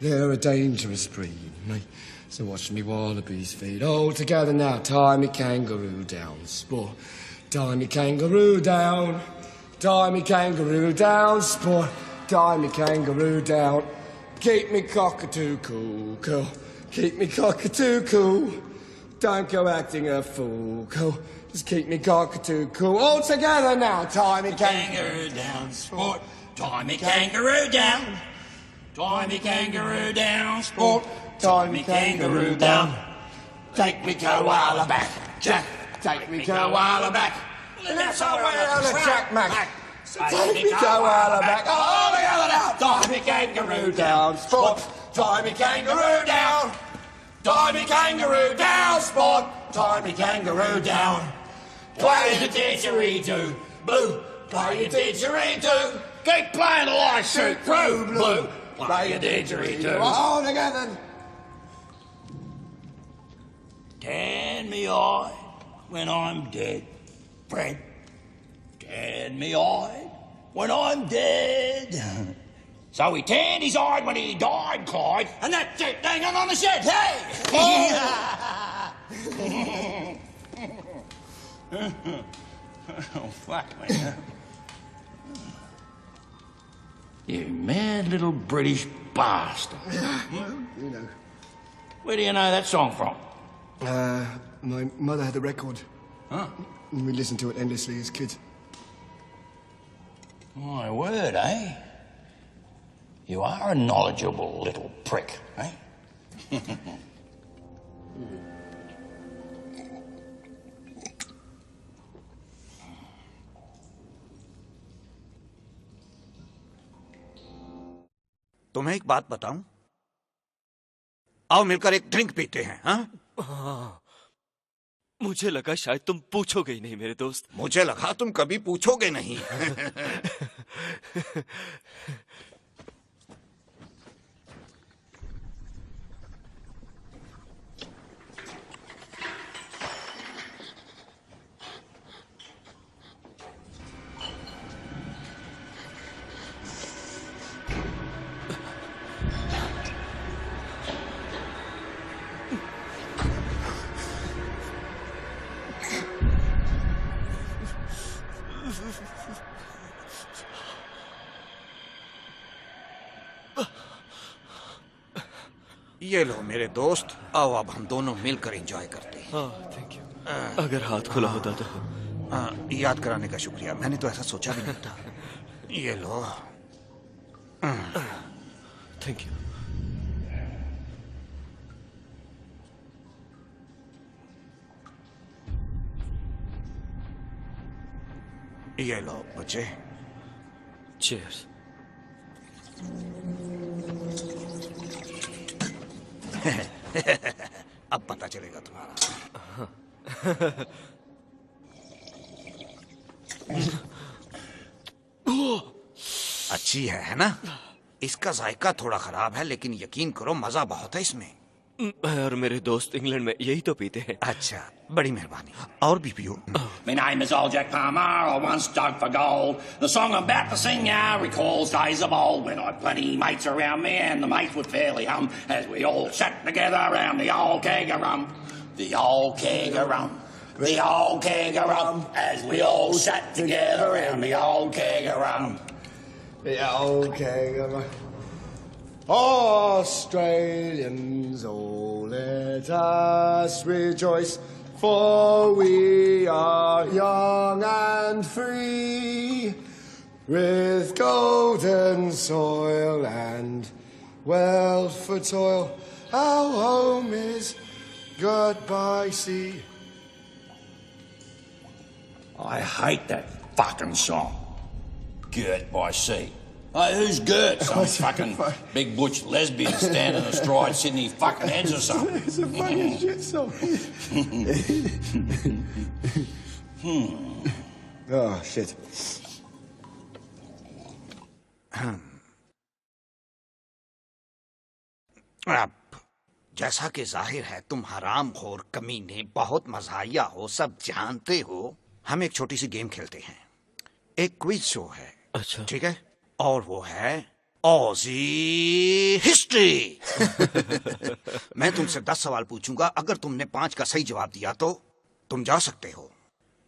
They're a dangerous breed, mate. So watch me wallabies feed. All together now, tie me kangaroo down, sport. Tie me kangaroo down. Tie me kangaroo down, sport. Tie me kangaroo down. Keep me cockatoo cool, cool. Keep me cockatoo cool. Don't go acting a fool, cool. Just keep me cockatoo cool. All together now, tie me kangaroo down, sport. Tie me kangaroo down. Tie me kangaroo down, sport. Tie me kangaroo down. Take me koala back, Jack. Take me koala back. Let's all wear the Jack Mac. Take me koala back. All together now. Tie me kangaroo down, sport. Tie me kangaroo down. Tie me kangaroo down, sport. Tie me kangaroo down. Play the didgeridoo, blue. Play your didgeridoo. Keep playing till I shoot through, blue. Play your didgeridoo. All together. Tan me eye when I'm dead, Fred. Tan me eye when I'm dead. So he tanned his eye when he died, Clyde, and that's it, hanging on the shed, hey! Oh, fuck, man. You mad little British bastard. You know. Where do you know that song from? My mother had the record. Huh? And we listened to it endlessly as kids. My word, eh? You are a knowledgeable little prick, eh? तुम्हें एक बात बताऊं? आओ मिलकर एक drink पीते हैं, हाँ? मुझे लगा शायद तुम पूछोगे ही नहीं मेरे दोस्त। मुझे लगा तुम कभी पूछोगे नहीं। ये लो मेरे दोस्त, आओ अब हम दोनों मिलकर एंजॉय करते हैं। Thank you. अगर हाथ खुला होता तो। याद कराने का शुक्रिया, मैंने तो ऐसा सोचा भी नहीं था। ये लो। Thank you. ये लो बच्चे। चीयर्स। अब पता चलेगा तुम्हारा। अच्छी है ना? इसका जायका थोड़ा खराब है, लेकिन यकीन करो मजा बहुत है इसमें। और मेरे दोस्त इंग्लैंड में यही तो pīte हैं। अच्छा, बड़ी मेहरबानी। और भी पियो। My name is old Jack Palmer, I once dug for gold. The song I'm about to sing now recalls days of old when I had plenty mates around me and the mates would fairly hum as we all sat together around the old keg of rum. The old keg of rum. The old keg of rum as we all sat together around the old keg of rum. The old keg of rum. Australians, oh, let us rejoice, for we are young and free, with golden soil and wealth for toil. Our home is goodbye sea. I hate that fucking song. Gert by Sea. Hey, who's Gert? Some fucking big butch lesbian standing astride Sydney fucking heads or something. It's a fucking shit song. Oh, shit. अब जैसा कि जाहिर है तुम हरामखोर कमीने बहुत मजाहिया हो, सब जानते हो। हम एक छोटी सी गेम खेलते हैं। एक क्विज शो है। अच्छा। ठीक है? और वो है ऑजी हिस्ट्री। मैं तुमसे 10 सवाल पूछूंगा, अगर तुमने 5 का सही जवाब दिया तो तुम जा सकते हो।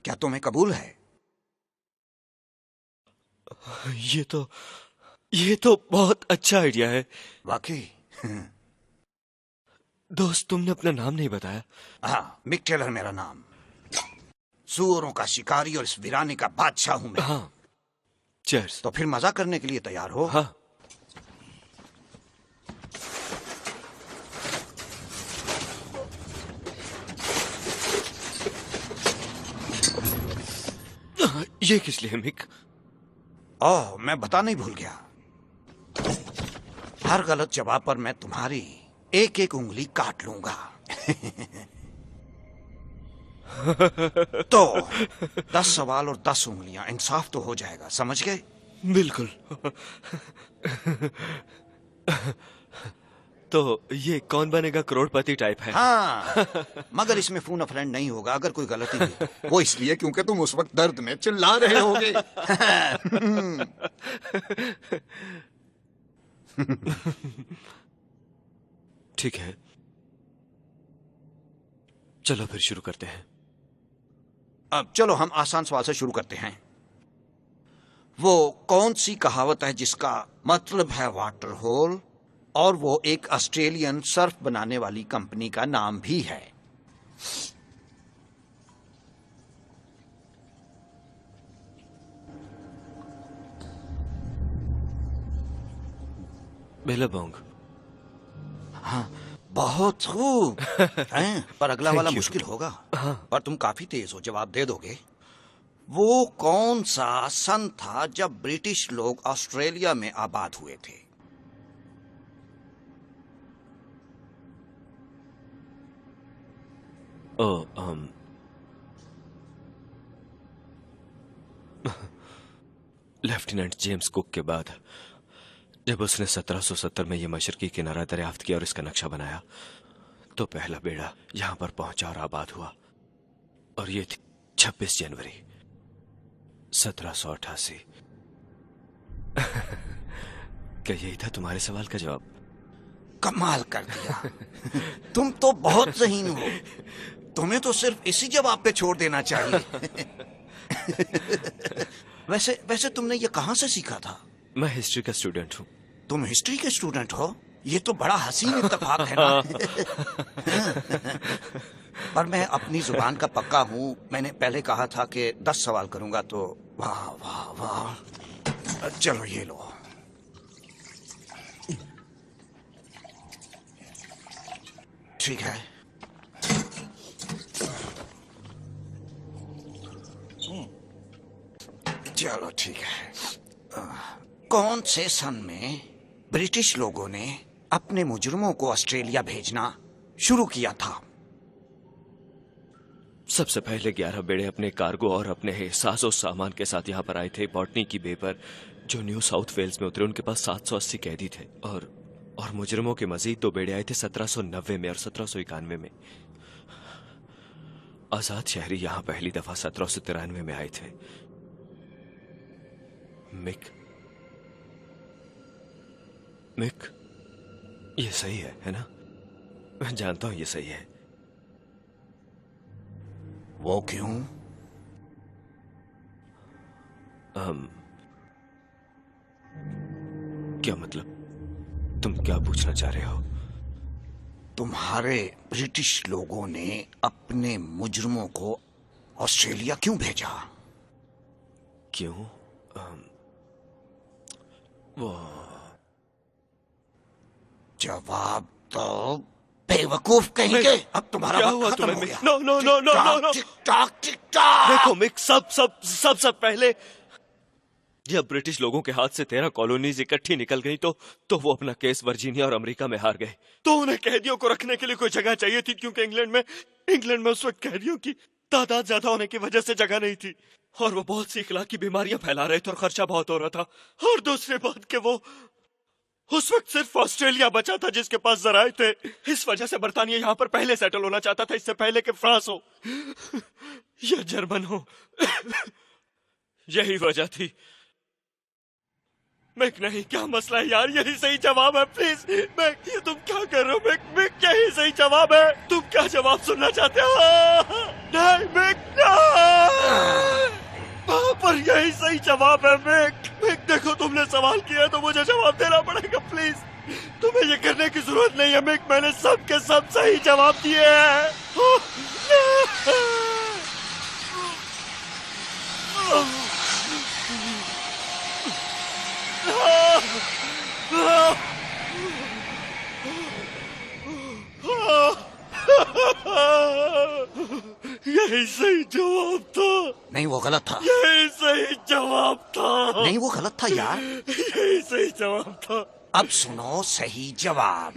क्या तुम्हें कबूल है? ये तो बहुत अच्छा आइडिया है। वाकई? दोस्त, तुमने अपना नाम नहीं बताया। हाँ, मिक टेलर मेरा नाम। सूअरों का शिकारी और इस वीराने का बादशाह हूं मैं। हाँ। Cheers. तो फिर मजा करने के लिए तैयार हो? हाँ। ये किस लिए मिक? ओह, मैं बताना ही भूल गया। हर गलत जवाब पर मैं तुम्हारी एक एक उंगली काट लूंगा। तो 10 सवाल और 10 उंगलियां, इंसाफ तो हो जाएगा, समझ गए? बिल्कुल। तो ये कौन बनेगा करोड़पति टाइप है? हाँ, मगर इसमें फोन अ फ्रेंड नहीं होगा अगर कोई गलती हुई। वो इसलिए क्योंकि तुम उस वक्त दर्द में चिल्ला रहे होगे। ठीक है, चलो फिर शुरू करते हैं। अब चलो हम आसान सवाल से शुरू करते हैं। वो कौन सी कहावत है जिसका मतलब है वाटर होल और वो एक ऑस्ट्रेलियन सर्फ बनाने वाली कंपनी का नाम भी है? बिलबोंग। हाँ, बहुत खूब। हैं? पर अगला वाला मुश्किल होगा। पर तुम काफी तेज हो, जवाब दे दोगे। वो कौन सा सन था जब ब्रिटिश लोग ऑस्ट्रेलिया में आबाद हुए थे? लेफ्टिनेंट जेम्स कुक के बाद जब उसने 1770 में यह मशरकी किनारा दरियाफ्त किया और इसका नक्शा बनाया, तो पहला बेड़ा यहां पर पहुंचा और आबाद हुआ। और ये थी 26 जनवरी 1788। क्या यही था तुम्हारे सवाल का जवाब? कमाल कर दिया। तुम तो बहुत ज़हीन हो। तुम्हें तो सिर्फ इसी जवाब पे छोड़ देना चाहिए। वैसे तुमने ये कहां से सीखा था? मैं हिस्ट्री का स्टूडेंट हूँ। तुम हिस्ट्री के स्टूडेंट हो? ये तो बड़ा हसीन इत्तेफाक है ना। पर मैं अपनी जुबान का पक्का हूँ। मैंने पहले कहा था कि 10 सवाल करूंगा, तो वाह वाह वाह। चलो ये लो। ठीक है। चलो ठीक है। कौन से सन में ब्रिटिश लोगों ने अपने मुजरिमों को ऑस्ट्रेलिया भेजना शुरू किया था? सबसे पहले 11 बेड़े अपने कार्गो और अपने साजो सामान के साथ यहाँ पर आए थे। बॉटनी की बे पर जो न्यू साउथ वेल्स में उतरे, उनके पास 780 कैदी थे। और मुजरिमों के मजीद 2 बेड़े आए थे 1790 में और 1791 में। आजाद शहरी यहाँ पहली दफा 1793 में आए थे। मिक, ये सही है ना? मैं जानता हूं ये सही है। वो क्यों? क्या मतलब? तुम क्या पूछना चाह रहे हो? तुम्हारे ब्रिटिश लोगों ने अपने मुजरिमों को ऑस्ट्रेलिया क्यों भेजा? क्यों? वो जवाब तो बेवकूफ कहेंगे। अब तुम्हारा क्या वक्त हुआ खत्म तुम्हें? हो गया। No no no no no no. Tick tock. देखो मिक, सब पहले जब ब्रिटिश लोगों के हाथ से 13 कॉलोनीज इकट्ठी निकल गई तो वो अपना केस वर्जीनिया और अमेरिका में हार गए। तो उन्हें कैदियों को रखने के लिए कोई जगह चाहिए थी, क्योंकि इंग्लैंड में उस वक्त कैदियों की तादाद ज्यादा होने की वजह से जगह नहीं थी। और वो बहुत सी इखलाकी बीमारियां फैला रहे थे और खर्चा बहुत हो रहा था। और दूसरी बात कि वो उस वक्त सिर्फ ऑस्ट्रेलिया बचा था जिसके पास जराए थे। इस वजह से बर्तानिया यहाँ पर पहले सेटल होना चाहता था, इससे पहले कि फ्रांस हो या जर्मन हो। यही वजह थी। मिक नहीं, क्या मसला है यार? यही सही जवाब है। प्लीज मिक, ये तुम क्या कर रहे हो? मिक यही सही जवाब है। तुम क्या जवाब सुनना चाहते हो? नहीं मिक, पर यही सही जवाब है। मिक देखो, तुमने सवाल किया तो मुझे जवाब देना पड़ेगा। प्लीज, तुम्हें ये करने की जरूरत नहीं है मिक। मैंने सब के सब सही जवाब दिए हैं। यही सही जवाब था। नहीं, वो गलत था। यही सही जवाब था। नहीं, वो गलत था यार। यही सही जवाब था। अब सुनो सही जवाब।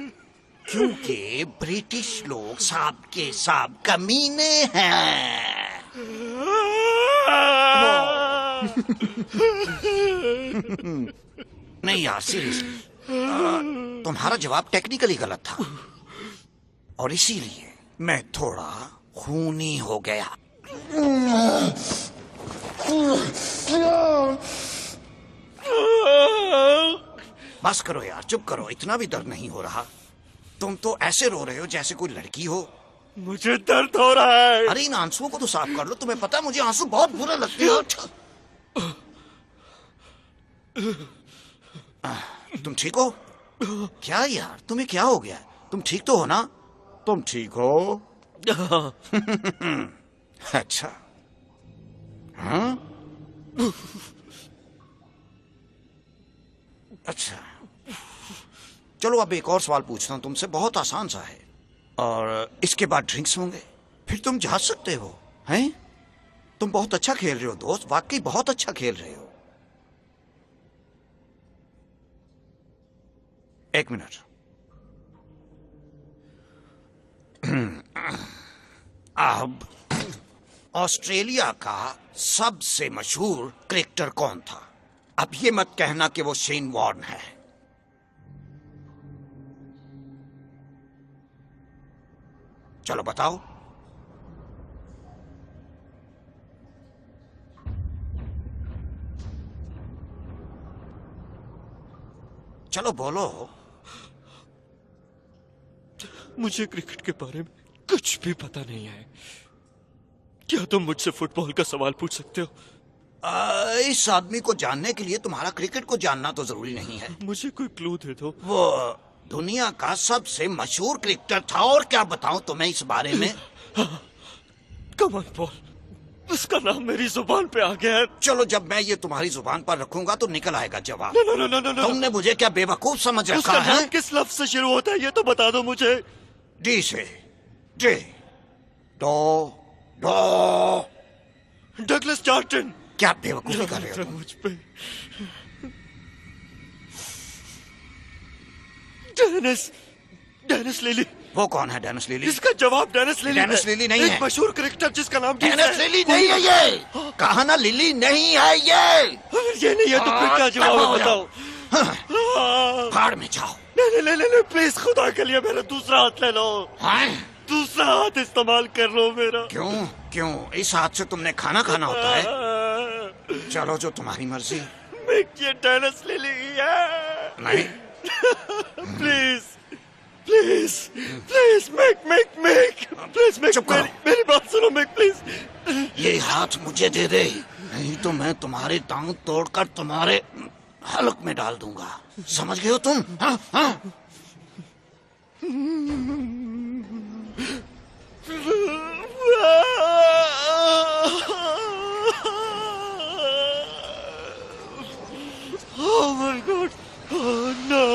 क्योंकि ब्रिटिश लोग साब के साब कमीने हैं। नहीं यार, सीरियसली तुम्हारा जवाब टेक्निकली गलत था और इसीलिए मैं थोड़ा खूनी हो गया। बस करो यार, चुप करो। इतना भी दर्द नहीं हो रहा। तुम तो ऐसे रो रहे हो जैसे कोई लड़की हो। मुझे दर्द हो रहा है। अरे इन आंसुओं को तो साफ कर लो। तुम्हें पता है मुझे आंसू बहुत बुरे लगते हैं। तुम ठीक हो? क्या यार, तुम्हें क्या हो गया? तुम ठीक तो हो ना? तुम ठीक हो? अच्छा। हाँ? अच्छा। चलो अब एक और सवाल पूछता हूँ तुमसे, बहुत आसान सा है, और इसके बाद ड्रिंक्स होंगे, फिर तुम जा सकते हो। हैं? तुम बहुत अच्छा खेल रहे हो दोस्त, वाकई बहुत अच्छा खेल रहे हो। एक मिनट। अब ऑस्ट्रेलिया का सबसे मशहूर क्रिकेटर कौन था? अब ये मत कहना कि वो शेन वॉर्न है। चलो बताओ। चलो बोलो। मुझे क्रिकेट के बारे में कुछ भी पता नहीं है। क्या तुम मुझसे फुटबॉल का सवाल पूछ सकते हो? इस आदमी को जानने के लिए तुम्हारा क्रिकेट को जानना तो जरूरी नहीं है। मुझे कोई क्लू दे दो। वो दुनिया का सबसे मशहूर क्रिकेटर था, और क्या बताऊं तुम्हें इस बारे में? कम ऑन पॉल, उसका नाम मेरी जुबान पे आ गया है। चलो जब मैं ये तुम्हारी जुबान पर रखूंगा तो निकल आएगा जवाब। नो, तुमने मुझे क्या बेवकूफ समझ रखा उसका है? नाम किस लफ्ज से शुरू होता है ये तो बता दो मुझे। डी से। जे। डो। डो। Douglas Charton. क्या बेवकूफी कर रहे हो तुम? मुझ पे। Dennis Lillee. वो कौन है डेनिस लिली? इसका जवाब डेनिस लिली। डेनिस लिली नहीं है। एक मशहूर क्रिकेटर जिसका नाम डेनिस लिली नहीं है ये। कहा ना लिली नहीं है ये। ये नहीं है तो फिर क्या जवाब है बताओ? भाड़ में जाओ। नहीं प्लीज खुदा के लिए मेरा दूसरा हाथ ले लो। दूसरा हाथ इस्तेमाल कर लो मेरा। क्यों इस हाथ से तुमने खाना खाना होता है? चलो जो तुम्हारी मर्जी। ये डेनिस लिली है। नहीं। प्लीज मेरी बात सुनो मेक प्लीज। ये हाथ मुझे दे दे, नहीं तो मैं तुम्हारे टांग तोड़कर तुम्हारे हलक में डाल दूंगा। समझ गए हो तुम? हाँ? Oh my God! Oh no!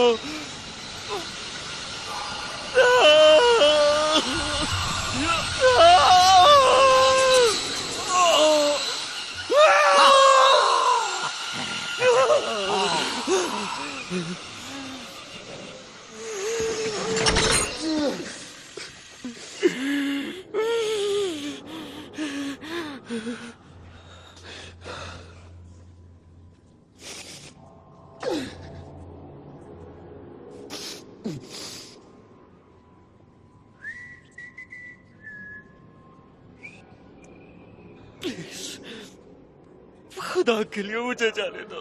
खुदा के लिए मुझे जाने दो।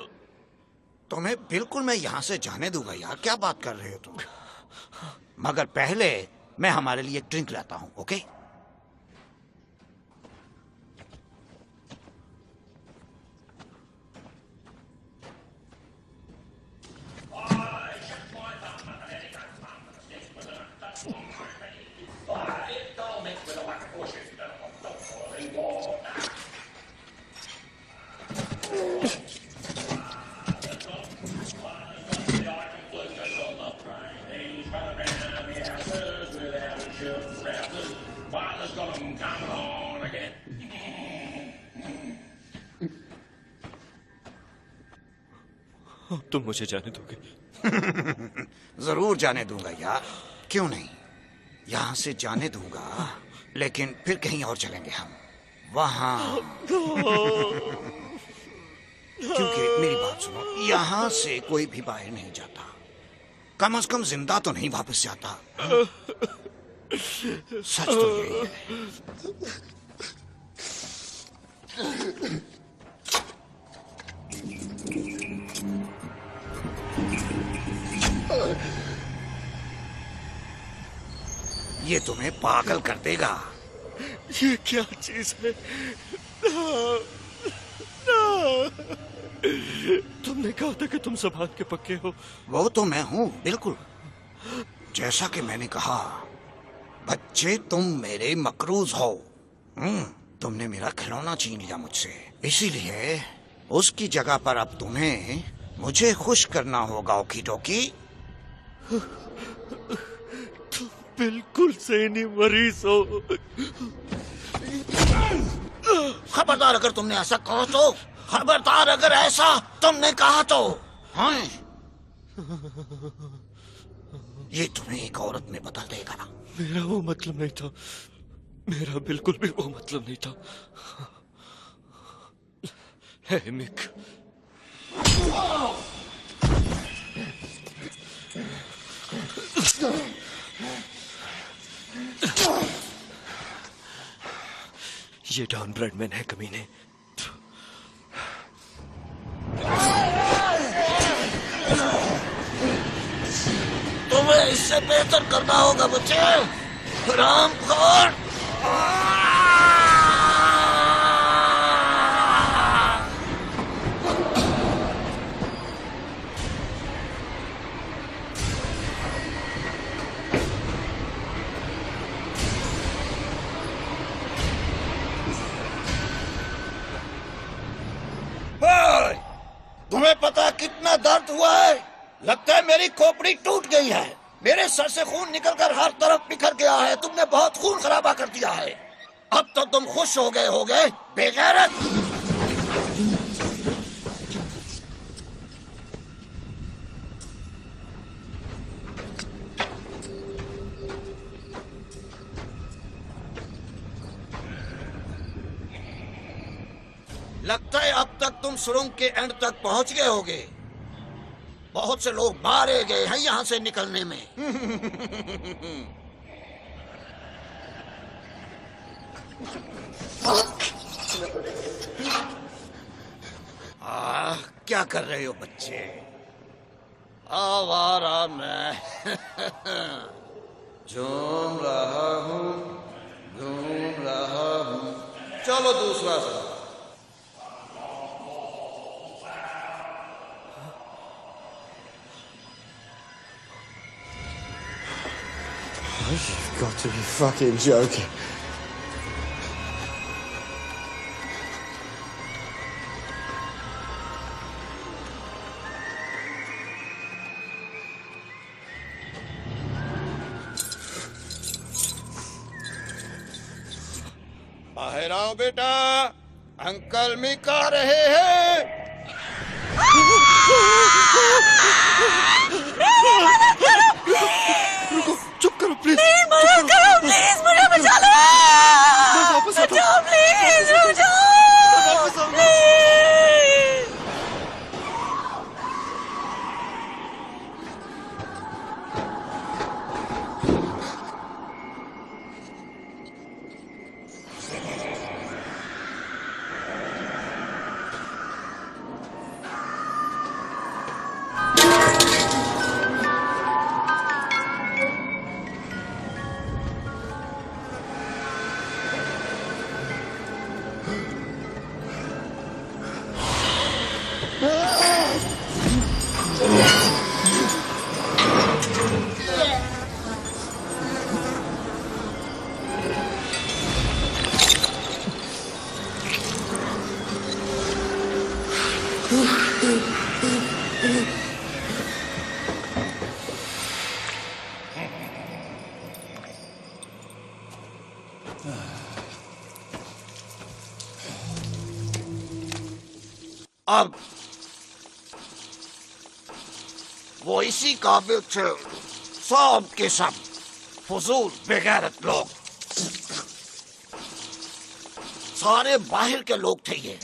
तुम्हें बिल्कुल मैं यहाँ से जाने दूंगा यार, क्या बात कर रहे हो तुम? मगर पहले मैं हमारे लिए एक ड्रिंक लाता हूँ, ओके? तुम मुझे जाने दोगे? जरूर जाने दूंगा यार, क्यों नहीं? यहाँ से जाने दूंगा, लेकिन फिर कहीं और चलेंगे हम, वहां। क्योंकि मेरी बात सुनो, यहाँ से कोई भी बाहर नहीं जाता, कम से कम जिंदा तो नहीं वापस जाता। सच तो यही है। ये तुम्हें पागल कर देगा। ये क्या चीज है? तुमने कहा था कि तुम ज़बान के पक्के हो। वो तो मैं हूँ, बिल्कुल। जैसा कि मैंने कहा, बच्चे तुम मेरे मकरूज हो। तुमने मेरा खिलौना छीन लिया मुझसे, इसीलिए उसकी जगह पर अब तुम्हें मुझे खुश करना होगा, ओकी टोकी। तुम बिल्कुल सही मरीज हो। खबरदार अगर तुमने ऐसा कहा तो, खबरदार अगर ऐसा तुमने कहा तो। हाँ, ये तुम्हें एक औरत में बता देगा। मेरा वो मतलब नहीं था, मेरा बिल्कुल भी वो मतलब नहीं था। हे मिक, ये डॉन ब्रेडमैन है कमीने। तुम्हें इससे बेहतर करना होगा बच्चे। हरामखोर। तुम्हें पता कितना दर्द हुआ है? लगता है मेरी खोपड़ी टूट गई है। मेरे सर से खून निकलकर हर तरफ बिखर गया है। तुमने बहुत खून खराबा कर दिया है। अब तो तुम खुश हो गए बेगैरत। लगता है अब तक तुम सुरंग के एंड तक पहुंच गए होगे। बहुत से लोग मारे गए हैं यहां से निकलने में। क्या कर रहे हो बच्चे? आवारा मैं झूम रहा हूँ, घूम रहा हूँ। चलो दूसरा सा। You've got to be fucking joking. बाहर आओ बेटा, अंकल मिक आ रहे हैं। रुको, चुप करो प्लीज। मदद करो प्लीज, मुझे बचा लो। बचाओ प्लीज, बचाओ प्लीज। अब वो इसी काबिल थे, सब के सब फजूल बेगैरत लोग। सारे बाहर के लोग थे ये।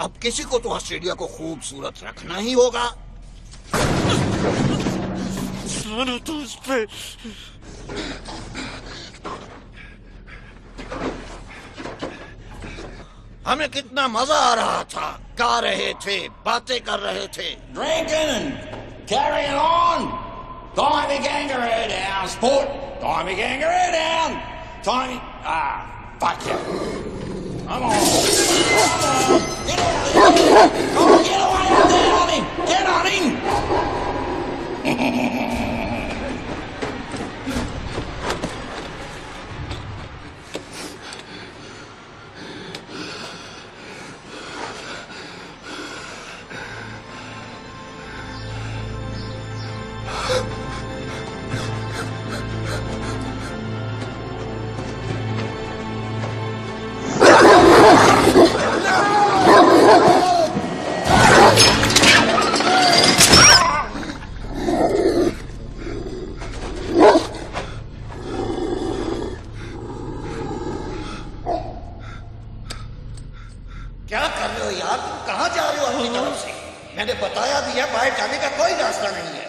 अब किसी को तो ऑस्ट्रेलिया को खूबसूरत रखना ही होगा। तो उस पे हमें कितना मजा आ रहा था, गा रहे थे, बातें कर रहे थे। Drinking and carrying on. Time to kangaroo down, sport. Time to kangaroo down. Time to... fuck you. Come on. Come on. Get out of there. Come on, get away. Get on him. Get on him. की तरफ से। मैंने बताया भी है बाहर जाने का कोई रास्ता नहीं है।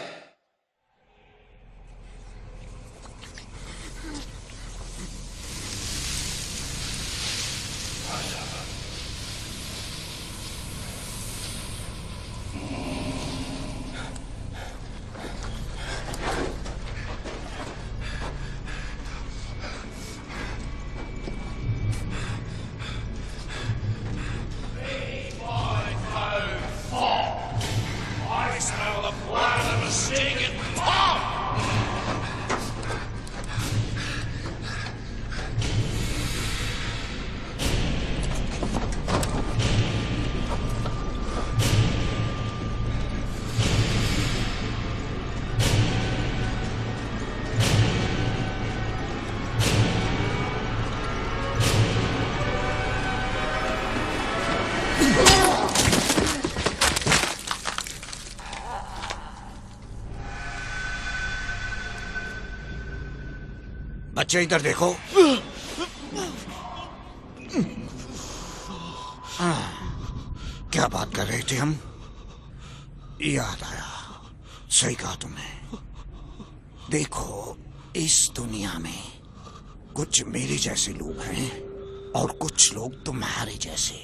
I smell the blood of a stinking pop! बच्चे इधर देखो। क्या बात कर रहे थे हम? याद आया, सही कहा तुमने। देखो, इस दुनिया में कुछ मेरे जैसे लोग हैं और कुछ लोग तुम्हारे जैसे,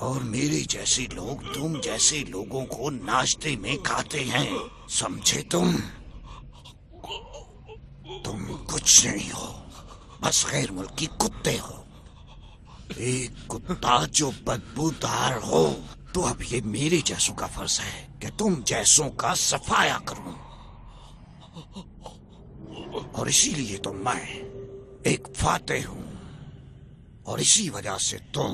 और मेरे जैसे लोग तुम जैसे लोगों को नाश्ते में खाते हैं, समझे तुम? तुम कुछ नहीं हो, बस गैर मुल्की कुत्ते हो। एक कुत्ता जो बदबूदार हो, तो अब ये मेरे जैसों का फर्ज है कि तुम जैसों का सफाया करूं। और इसीलिए तो मैं एक फातेह हूं, और इसी वजह से तुम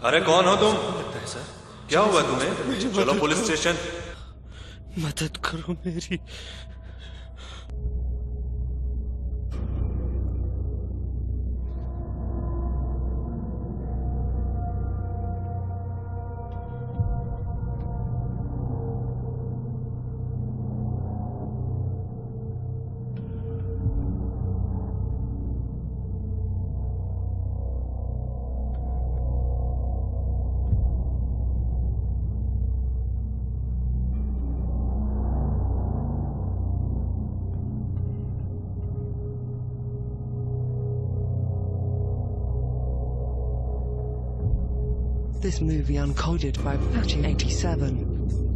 अरे कौन हो तुम? क्या हुआ तुम्हें? चलो पुलिस स्टेशन। मदद करो मेरी। This movie uncoded by Patchy 87.